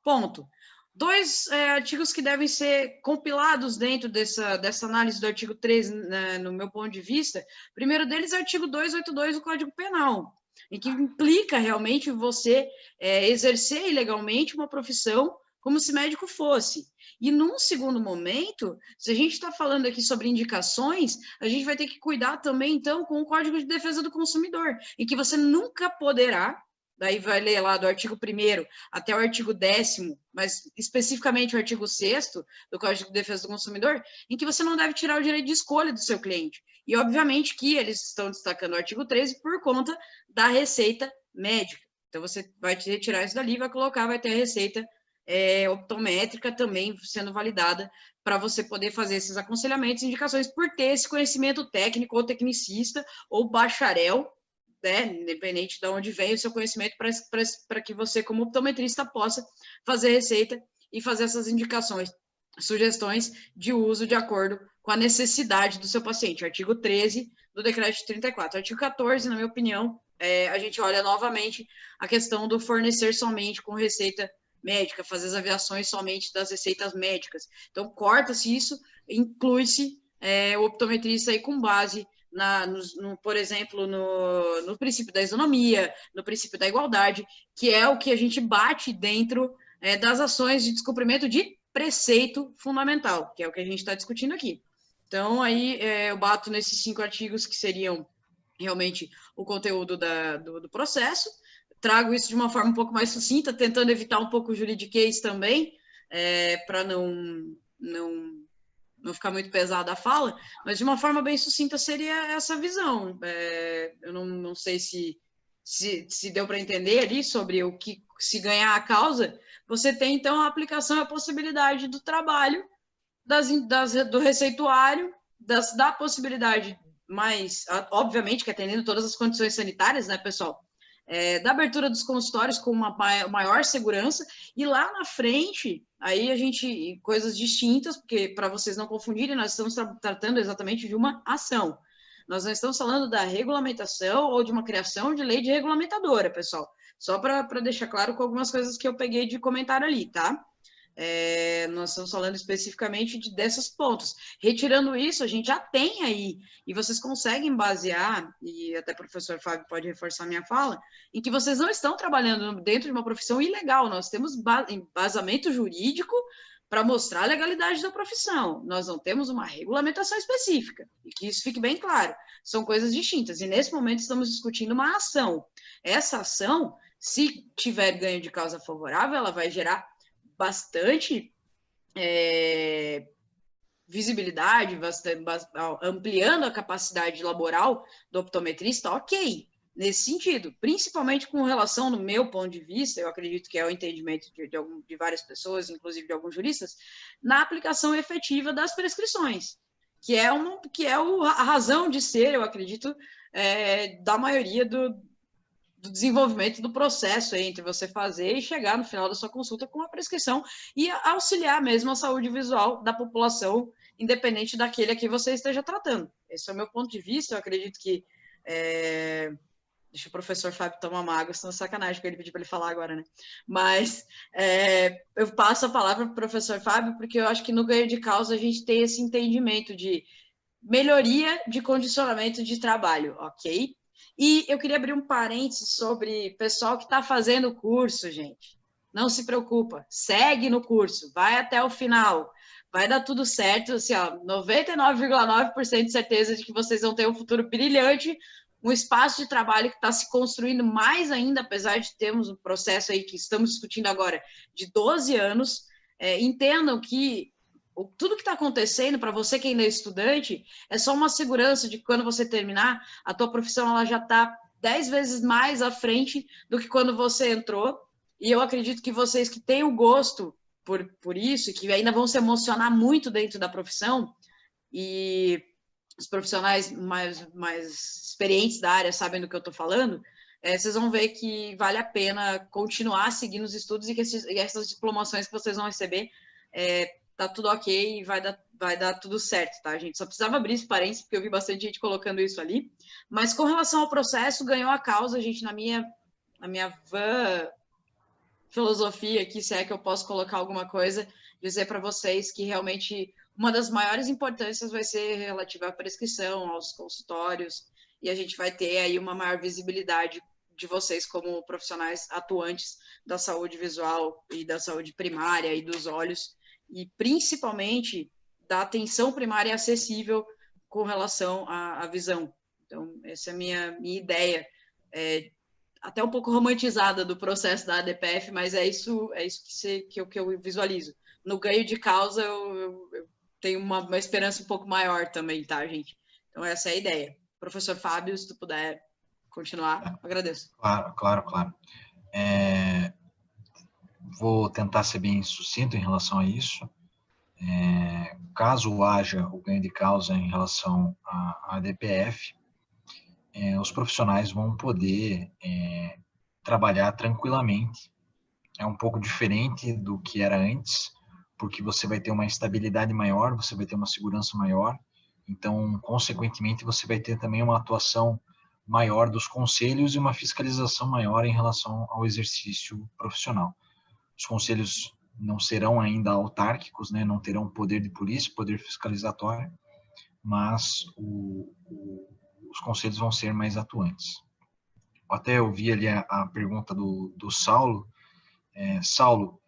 Ponto. 2 artigos que devem ser compilados dentro dessa análise do artigo 13, né, no meu ponto de vista. O primeiro deles é o artigo 282 do Código Penal, em que implica realmente você exercer ilegalmente uma profissão como se médico fosse. E num segundo momento, se a gente está falando aqui sobre indicações, a gente vai ter que cuidar também, então, com o Código de Defesa do Consumidor, em que você nunca poderá, daí vai ler lá do artigo 1º até o artigo 10º, mas especificamente o artigo 6º do Código de Defesa do Consumidor, em que você não deve tirar o direito de escolha do seu cliente. E, obviamente, que eles estão destacando o artigo 13 por conta da receita médica. Então, você vai retirar isso dali, vai colocar, vai ter a receita optométrica também sendo validada para você poder fazer esses aconselhamentos e indicações por ter esse conhecimento técnico ou tecnicista ou bacharel, né, independente de onde vem o seu conhecimento, para que você, como optometrista, possa fazer receita e fazer essas indicações, sugestões de uso de acordo com a necessidade do seu paciente. Artigo 13 do decreto de 34. Artigo 14, na minha opinião, a gente olha novamente a questão do fornecer somente com receita médica, fazer as aviações somente das receitas médicas. Então, corta-se isso, inclui-se o optometrista aí com base, por exemplo, no princípio da isonomia, no princípio da igualdade, que é o que a gente bate dentro das ações de descumprimento de preceito fundamental, que é o que a gente está discutindo aqui. Então, aí eu bato nesses 5 artigos que seriam realmente o conteúdo do processo, trago isso de uma forma um pouco mais sucinta, tentando evitar um pouco o juridiquês também, para não ficar muito pesada a fala, mas de uma forma bem sucinta seria essa visão. Eu não sei se deu para entender ali sobre o que, se ganhar a causa, você tem então a aplicação e a possibilidade do trabalho do receituário, da possibilidade mais, obviamente, que atendendo todas as condições sanitárias, né, pessoal? Da abertura dos consultórios com uma maior segurança, e lá na frente, aí a gente, coisas distintas, porque para vocês não confundirem, nós estamos tratando exatamente de uma ação. Nós não estamos falando da regulamentação ou de uma criação de lei de regulamentadora, pessoal. Só para deixar claro com algumas coisas que eu peguei de comentário ali, tá? Nós estamos falando especificamente desses pontos. Retirando isso, a gente já tem aí, e vocês conseguem basear, e até o professor Fábio pode reforçar minha fala, em que vocês não estão trabalhando dentro de uma profissão ilegal, nós temos embasamento jurídico para mostrar a legalidade da profissão. Nós não temos uma regulamentação específica, e que isso fique bem claro. São coisas distintas, e nesse momento estamos discutindo uma ação. Essa ação, se tiver ganho de causa favorável, ela vai gerar bastante visibilidade, ampliando a capacidade laboral do optometrista, ok, nesse sentido, principalmente com relação, no meu ponto de vista, eu acredito que é o entendimento de várias pessoas, inclusive de alguns juristas, na aplicação efetiva das prescrições, que é a razão de ser, eu acredito, da maioria do desenvolvimento do processo aí, entre você fazer e chegar no final da sua consulta com a prescrição e auxiliar mesmo a saúde visual da população, independente daquele a que você esteja tratando. Esse é o meu ponto de vista, eu acredito que... Deixa o professor Fábio tomar uma água, senão é sacanagem, porque ele pediu para ele falar agora, né? Mas eu passo a palavra para o professor Fábio, porque eu acho que no ganho de causa a gente tem esse entendimento de melhoria de condicionamento de trabalho, ok? E eu queria abrir um parênteses sobre pessoal que está fazendo o curso, gente. Não se preocupa, segue no curso, vai até o final, vai dar tudo certo, assim, 99,9% de certeza de que vocês vão ter um futuro brilhante, um espaço de trabalho que está se construindo mais ainda, apesar de termos um processo aí que estamos discutindo agora de 12 anos. Entendam que tudo que está acontecendo para você que ainda é estudante é só uma segurança de que quando você terminar, a tua profissão ela já está 10 vezes mais à frente do que quando você entrou, e eu acredito que vocês que têm o gosto por isso e que ainda vão se emocionar muito dentro da profissão, e os profissionais mais experientes da área sabem do que eu estou falando, vocês vão ver que vale a pena continuar seguindo os estudos e que essas diplomações que vocês vão receber tá tudo ok e vai dar tudo certo, tá, gente? Só precisava abrir esse parênteses, porque eu vi bastante gente colocando isso ali. Mas com relação ao processo, ganhou a causa, gente, na minha vã filosofia aqui, se é que eu posso colocar alguma coisa, dizer para vocês que realmente uma das maiores importâncias vai ser relativa à prescrição, aos consultórios, e a gente vai ter aí uma maior visibilidade de vocês como profissionais atuantes da saúde visual e da saúde primária e dos olhos, e principalmente da atenção primária acessível com relação à visão. Então, essa é a minha ideia, até um pouco romantizada do processo da ADPF, mas é isso que eu visualizo. No ganho de causa, eu tenho uma esperança um pouco maior também, tá, gente? Então, essa é a ideia. Professor Fábio, se tu puder continuar, agradeço. Claro. Vou tentar ser bem sucinto em relação a isso. Caso haja o ganho de causa em relação à ADPF, os profissionais vão poder trabalhar tranquilamente. É um pouco diferente do que era antes, porque você vai ter uma estabilidade maior, você vai ter uma segurança maior, então, consequentemente, você vai ter também uma atuação maior dos conselhos e uma fiscalização maior em relação ao exercício profissional. Os conselhos não serão ainda autárquicos, né, não terão poder de polícia, poder fiscalizatório, mas os conselhos vão ser mais atuantes. Até eu vi ali a pergunta do Saulo. Saulo,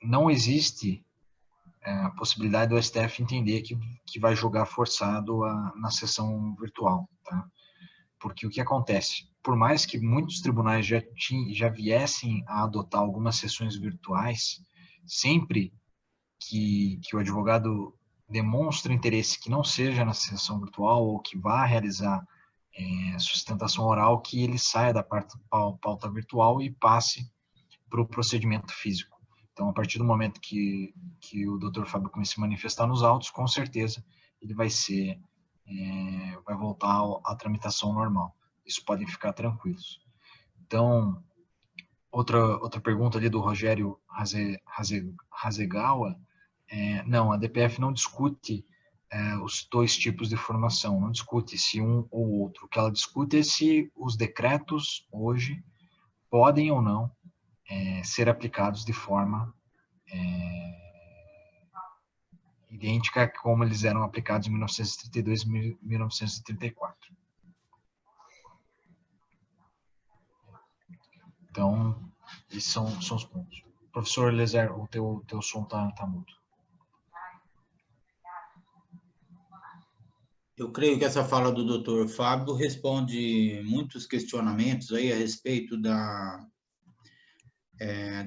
não existe a possibilidade do STF entender que vai julgar forçado na sessão virtual, tá? Porque o que acontece? Por mais que muitos tribunais já viessem a adotar algumas sessões virtuais, sempre que o advogado demonstra interesse que não seja na sessão virtual ou que vá realizar sustentação oral, que ele saia da pauta virtual e passe para o procedimento físico. Então, a partir do momento que o Dr. Fábio começa a se manifestar nos autos, com certeza ele vai voltar à tramitação normal. Isso podem ficar tranquilos. Então, outra pergunta ali do Rogério Hasegawa, não, a DPF não discute os dois tipos de formação, não discute se um ou outro. O que ela discute é se os decretos hoje podem ou não ser aplicados de forma idêntica como eles eram aplicados em 1932 e 1934. Então, esses são os pontos. Professor Eliezer, o teu som tá mudo. Eu creio que essa fala do Dr. Fábio responde muitos questionamentos aí a respeito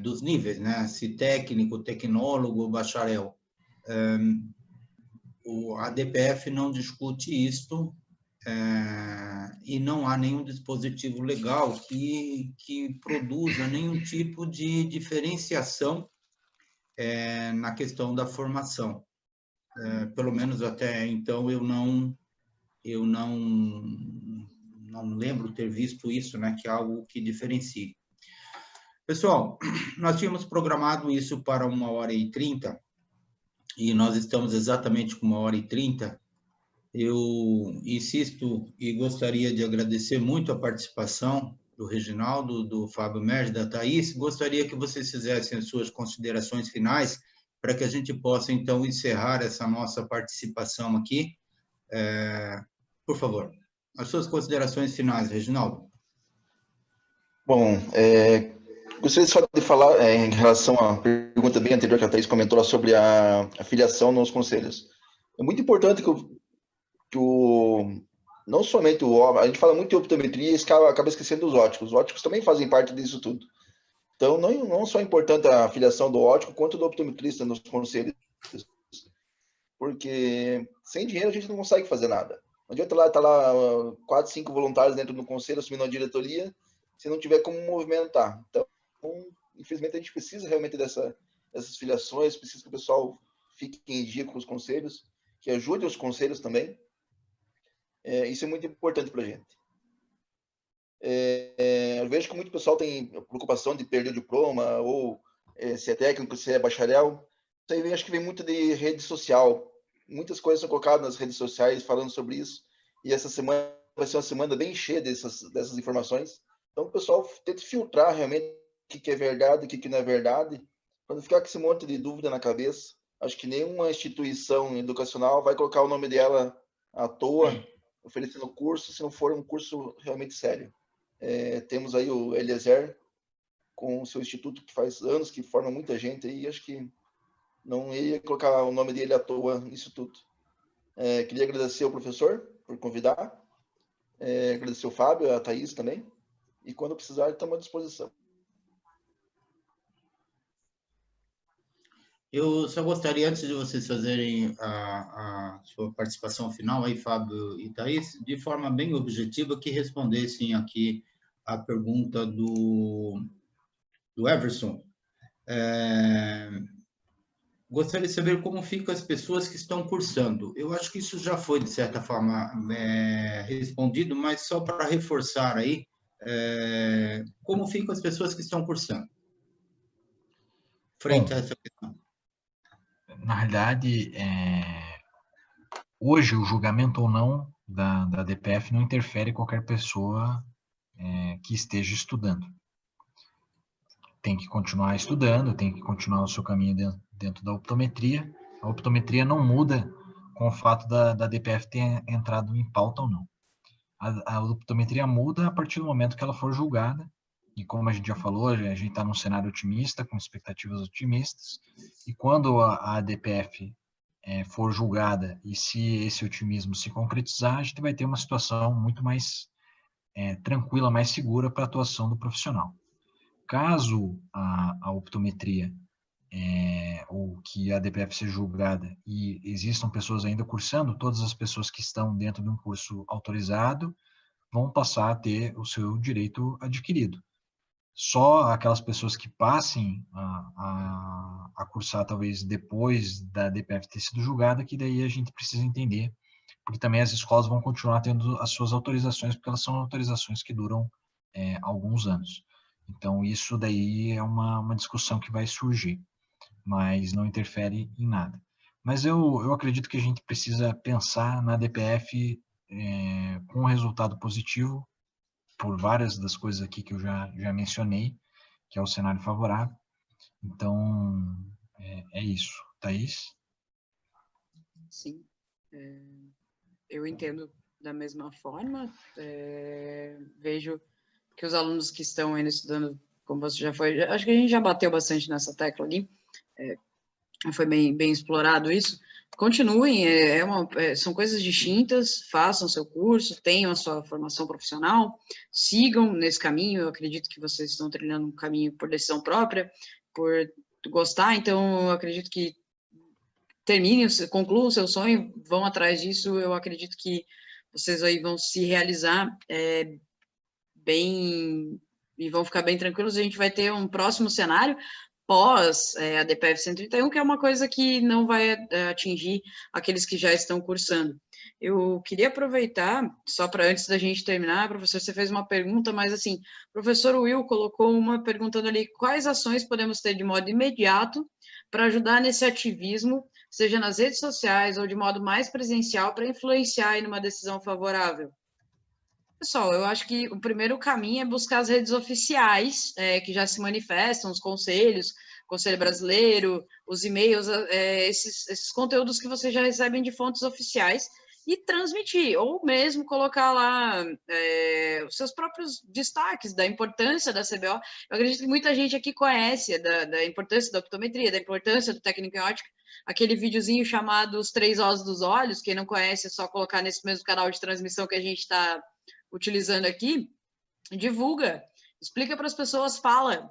dos níveis, né? Se técnico, tecnólogo, bacharel. A DPF não discute isto e não há nenhum dispositivo legal que produza nenhum tipo de diferenciação na questão da formação. Pelo menos até então eu não lembro ter visto isso, né, que é algo que diferencie. Pessoal, nós tínhamos programado isso para 1h30 e nós estamos exatamente com 1h30. Eu insisto e gostaria de agradecer muito a participação do Reginaldo, do Fábio Merge, da Thaís. Gostaria que vocês fizessem as suas considerações finais para que a gente possa, então, encerrar essa nossa participação aqui. Por favor, as suas considerações finais, Reginaldo. Bom, gostaria só de falar em relação à pergunta bem anterior que a Thaís comentou sobre a filiação nos conselhos. É muito importante não somente a gente fala muito de optometria e acaba esquecendo dos óticos. Os óticos também fazem parte disso tudo. Então, não só é importante a filiação do ótico, quanto do optometrista nos conselhos. Porque sem dinheiro a gente não consegue fazer nada. Não adianta estar lá 4, 5 voluntários dentro do conselho, assumindo a diretoria, se não tiver como movimentar. Então, infelizmente, a gente precisa realmente dessas filiações, precisa que o pessoal fique em dia com os conselhos, que ajude os conselhos também. Isso é muito importante para a gente. Eu vejo que muito pessoal tem preocupação de perder o diploma, ou se é técnico, se é bacharel. Isso aí acho que vem muito de rede social. Muitas coisas são colocadas nas redes sociais falando sobre isso, e essa semana vai ser uma semana bem cheia dessas informações. Então, o pessoal tenta filtrar realmente o que é verdade e o que não é verdade, para não ficar com esse monte de dúvida na cabeça. Acho que nenhuma instituição educacional vai colocar o nome dela à toa, oferecendo curso, se não for um curso realmente sério. Temos aí o Eliezer, com o seu instituto, que faz anos que forma muita gente, e acho que não ia colocar o nome dele à toa nisso tudo. Queria agradecer ao professor por convidar, agradecer ao Fábio, a Thaís também, e quando precisar, estamos à disposição. Eu só gostaria, antes de vocês fazerem a sua participação final, aí, Fábio e Thaís, de forma bem objetiva, que respondessem aqui a pergunta do Everson. Gostaria de saber como ficam as pessoas que estão cursando. Eu acho que isso já foi, de certa forma, respondido, mas só para reforçar aí, como ficam as pessoas que estão cursando frente a essa questão? Na realidade, hoje o julgamento ou não da DPF não interfere em qualquer pessoa que esteja estudando. Tem que continuar estudando, tem que continuar o seu caminho dentro da optometria. A optometria não muda com o fato da DPF ter entrado em pauta ou não. A optometria muda a partir do momento que ela for julgada, e como a gente já falou, a gente está num cenário otimista, com expectativas otimistas, e quando a DPF for julgada, e se esse otimismo se concretizar, a gente vai ter uma situação muito mais tranquila, mais segura para a atuação do profissional. Caso a optometria ou que a DPF seja julgada e existam pessoas ainda cursando, todas as pessoas que estão dentro de um curso autorizado vão passar a ter o seu direito adquirido. só aquelas pessoas que passem a cursar, talvez depois da DPF ter sido julgada, que daí a gente precisa entender, porque também as escolas vão continuar tendo as suas autorizações, porque elas são autorizações que duram alguns anos. Então, isso daí é uma discussão que vai surgir, mas não interfere em nada. Mas eu acredito que a gente precisa pensar na DPF com um resultado positivo, por várias das coisas aqui que eu já mencionei, que é o cenário favorável. Então, é isso. Thaís? Sim, eu entendo da mesma forma. Vejo que os alunos que estão ainda estudando, como você já foi, acho que a gente já bateu bastante nessa tecla ali, foi bem explorado isso. Continuem, são coisas distintas, façam seu curso, tenham a sua formação profissional, sigam nesse caminho. Eu acredito que vocês estão trilhando um caminho por decisão própria, por gostar, então eu acredito que terminem, concluam o seu sonho, vão atrás disso. Eu acredito que vocês aí vão se realizar bem e vão ficar bem tranquilos. A gente vai ter um próximo cenário pós a DPF 131, que é uma coisa que não vai atingir aqueles que já estão cursando. Eu queria aproveitar, só para antes da gente terminar, professor, você fez uma pergunta, mas assim, o professor Will colocou uma perguntando ali, quais ações podemos ter de modo imediato para ajudar nesse ativismo, seja nas redes sociais ou de modo mais presencial, para influenciar em uma decisão favorável? Pessoal, eu acho que o primeiro caminho é buscar as redes oficiais que já se manifestam, os conselhos, Conselho Brasileiro, os e-mails, esses conteúdos que vocês já recebem de fontes oficiais e transmitir, ou mesmo colocar lá os seus próprios destaques da importância da CBO. Eu acredito que muita gente aqui conhece da importância da optometria, da importância do técnico em ótica, aquele videozinho chamado Os 3 Os dos Olhos, quem não conhece é só colocar nesse mesmo canal de transmissão que a gente está utilizando aqui, divulga, explica para as pessoas, fala.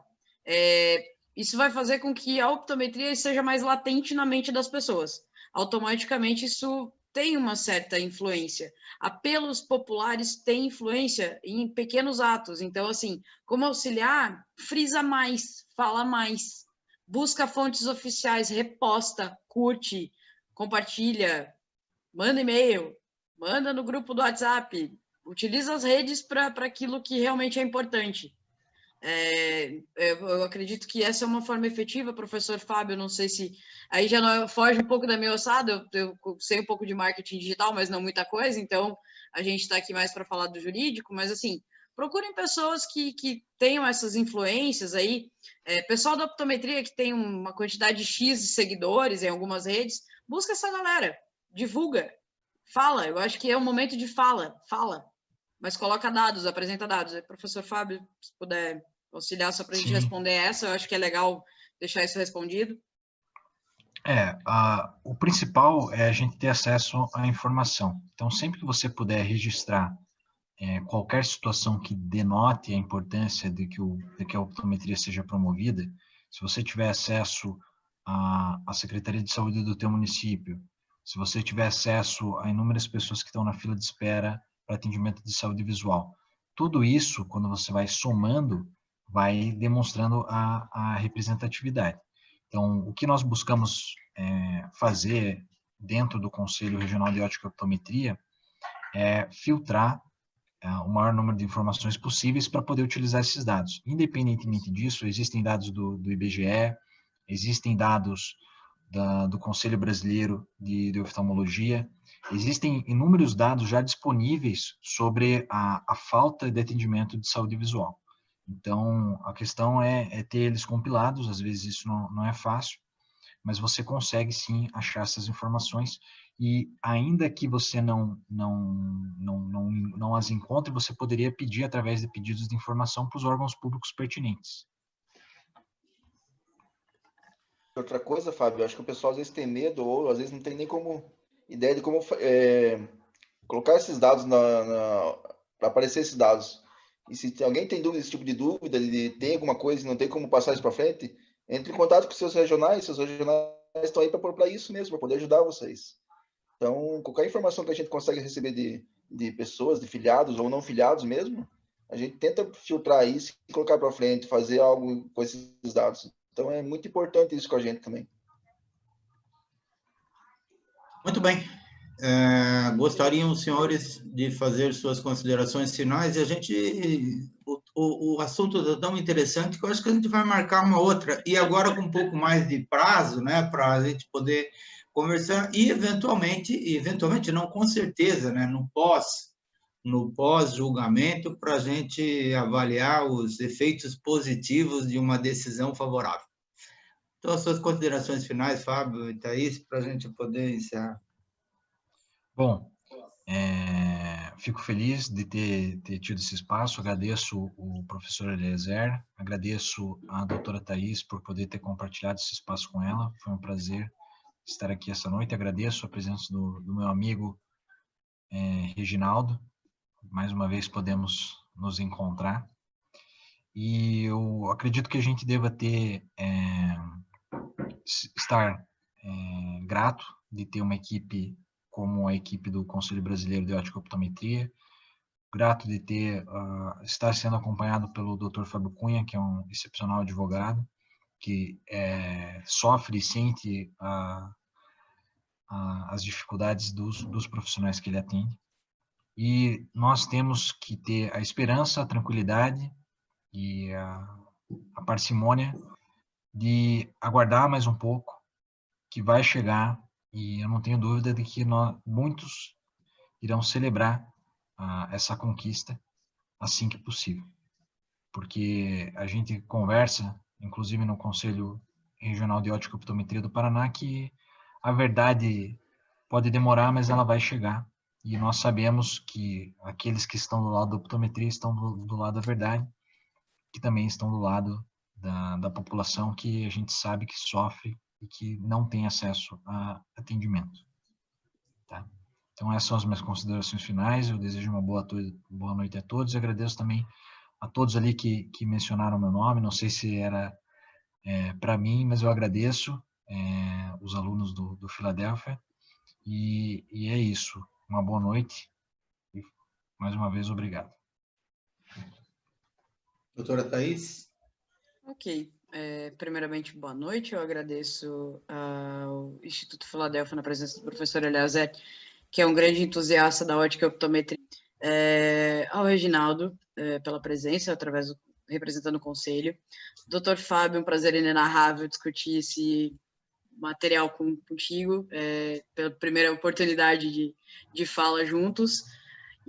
Isso vai fazer com que a optometria seja mais latente na mente das pessoas. Automaticamente, isso tem uma certa influência. Apelos populares têm influência em pequenos atos. Então, assim, como auxiliar, frisa mais, fala mais, busca fontes oficiais, reposta, curte, compartilha, manda e-mail, manda no grupo do WhatsApp, utiliza as redes para aquilo que realmente é importante. Eu acredito que essa é uma forma efetiva, professor Fábio, não sei se... Aí já não, foge um pouco da minha ossada, eu sei um pouco de marketing digital, mas não muita coisa, então a gente está aqui mais para falar do jurídico, mas assim, procurem pessoas que tenham essas influências aí, pessoal da optometria que tem uma quantidade X de seguidores em algumas redes, busca essa galera, divulga, fala, eu acho que é um momento de fala, mas coloca dados, apresenta dados. Professor Fábio, se puder auxiliar só para a gente responder essa, eu acho que é legal deixar isso respondido. O principal é a gente ter acesso à informação. Então, sempre que você puder registrar qualquer situação que denote a importância de que a optometria seja promovida, se você tiver acesso à Secretaria de Saúde do teu município, se você tiver acesso a inúmeras pessoas que estão na fila de espera para atendimento de saúde visual, tudo isso, quando você vai somando, vai demonstrando a representatividade. Então, o que nós buscamos fazer dentro do Conselho Regional de Ótica e Optometria é filtrar o maior número de informações possíveis para poder utilizar esses dados. Independentemente disso, existem dados do IBGE, existem dados do Conselho Brasileiro de Oftalmologia, existem inúmeros dados já disponíveis sobre a falta de atendimento de saúde visual. Então, a questão é ter eles compilados, às vezes isso não é fácil, mas você consegue sim achar essas informações e ainda que você não as encontre, você poderia pedir através de pedidos de informação para os órgãos públicos pertinentes. Outra coisa, Fábio, acho que o pessoal às vezes tem medo ou às vezes não tem nem como ideia de como colocar esses dados para aparecer esses dados. E se alguém tem dúvida, esse tipo de dúvida, de ter alguma coisa e não tem como passar isso para frente, entre em contato com seus regionais estão aí para isso mesmo, para poder ajudar vocês. Então, qualquer informação que a gente consegue receber de pessoas, de filiados ou não filiados mesmo, a gente tenta filtrar isso e colocar para frente, fazer algo com esses dados. Então, é muito importante isso com a gente também. Muito bem. Gostariam os senhores de fazer suas considerações finais, e a gente, o assunto é tão interessante que eu acho que a gente vai marcar uma outra, e agora com um pouco mais de prazo, né, para a gente poder conversar, e eventualmente não, com certeza, né, no pós-julgamento, para a gente avaliar os efeitos positivos de uma decisão favorável. Então, as suas considerações finais, Fábio e Thaís, para a gente poder encerrar. Bom, fico feliz de ter tido esse espaço, agradeço o professor Eliezer, agradeço a doutora Thaís por poder ter compartilhado esse espaço com ela, foi um prazer estar aqui essa noite, agradeço a presença do meu amigo Reginaldo, mais uma vez podemos nos encontrar, e eu acredito que a gente deva estar grato de ter uma equipe como a equipe do Conselho Brasileiro de Ótica e Optometria, grato de estar sendo acompanhado pelo Dr. Fábio Cunha, que é um excepcional advogado, que sofre e sente as dificuldades dos profissionais que ele atende. E nós temos que ter a esperança, a tranquilidade e a parcimônia de aguardar mais um pouco, que vai chegar, e eu não tenho dúvida de que muitos irão celebrar essa conquista assim que possível. Porque a gente conversa, inclusive no Conselho Regional de Ótica e Optometria do Paraná, que a verdade pode demorar, mas ela vai chegar. E nós sabemos que aqueles que estão do lado da optometria estão do lado da verdade, que também estão do lado da população que a gente sabe que sofre e que não tem acesso a atendimento. Tá? Então, essas são as minhas considerações finais. Eu desejo uma boa noite a todos. Eu agradeço também a todos ali que mencionaram meu nome. Não sei se era para mim, mas eu agradeço os alunos do Filadélfia. E é isso. Uma boa noite. E, mais uma vez, obrigado. Doutora Thaís? Ok. Primeiramente, boa noite. Eu agradeço ao Instituto Filadélfia na presença do professor Eliezer, que é um grande entusiasta da ótica e optometria, ao Reginaldo, pela presença, representando o conselho. Doutor Fábio, um prazer inenarrável discutir esse material contigo, pela primeira oportunidade de fala juntos.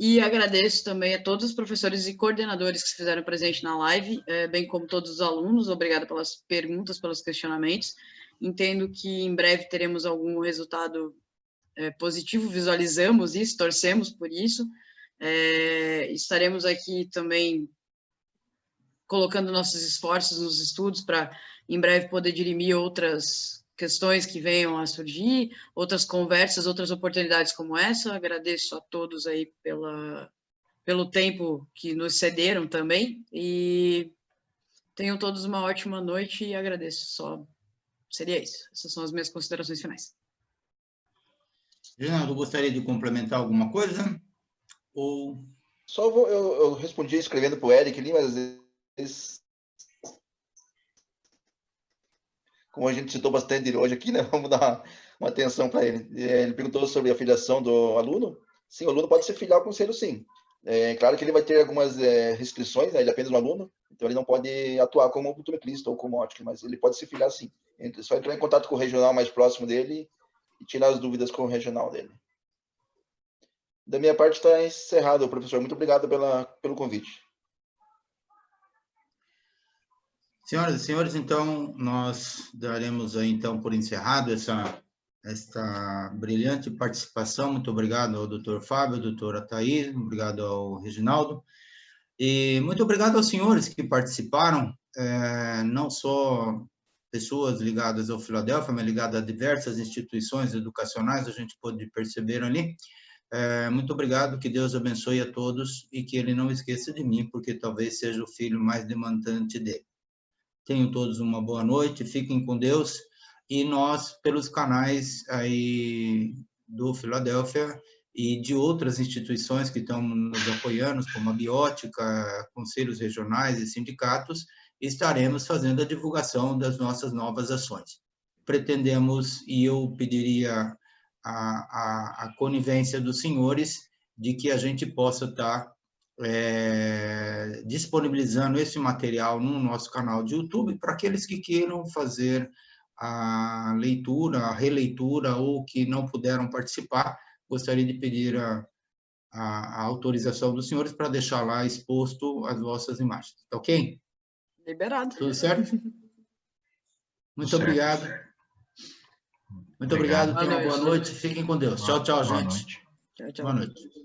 E agradeço também a todos os professores e coordenadores que se fizeram presente na live, bem como todos os alunos. Obrigado pelas perguntas, pelos questionamentos. Entendo que em breve teremos algum resultado positivo, visualizamos isso, torcemos por isso. Estaremos aqui também colocando nossos esforços nos estudos para, em breve, poder dirimir outras questões que venham a surgir, outras conversas, outras oportunidades como essa. Agradeço a todos aí pelo tempo que nos cederam também, e tenham todos uma ótima noite e agradeço. Seria isso. Essas são as minhas considerações finais. Reginaldo, gostaria de complementar alguma coisa? Ou... Só eu respondi escrevendo para o Eric ali, mas às vezes, como a gente citou bastante hoje aqui, né, vamos dar uma atenção para ele. Ele perguntou sobre a filiação do aluno. Sim, o aluno pode se filiar ao conselho, sim. Claro que ele vai ter algumas restrições, né, ele é apenas um aluno, então ele não pode atuar como optometrista ou como óptico, mas ele pode se filiar, sim. É só entrar em contato com o regional mais próximo dele e tirar as dúvidas com o regional dele. Da minha parte está encerrado, professor. Muito obrigado pelo convite. Senhoras e senhores, então, nós daremos aí, então, por encerrado esta brilhante participação. Muito obrigado ao doutor Fábio, à doutora Thaís, obrigado ao Reginaldo. E muito obrigado aos senhores que participaram, não só pessoas ligadas ao Filadélfia, mas ligadas a diversas instituições educacionais, a gente pôde perceber ali. Muito obrigado, que Deus abençoe a todos e que ele não esqueça de mim, porque talvez seja o filho mais demandante dele. Tenham todos uma boa noite, fiquem com Deus, e nós, pelos canais aí do Filadélfia e de outras instituições que estão nos apoiando, como a Biótica, conselhos regionais e sindicatos, estaremos fazendo a divulgação das nossas novas ações. Pretendemos, e eu pediria a conivência dos senhores, de que a gente possa estar disponibilizando esse material no nosso canal de YouTube para aqueles que queiram fazer a leitura, a releitura, ou que não puderam participar. Gostaria de pedir a autorização dos senhores para deixar lá exposto as vossas imagens. Tá ok? Liberado. Tudo certo? Muito Tudo certo. obrigado. Muito obrigado. Tenham uma boa noite. Fiquem com Deus. Tchau, tchau, Boa gente. noite. Tchau, tchau. Boa noite.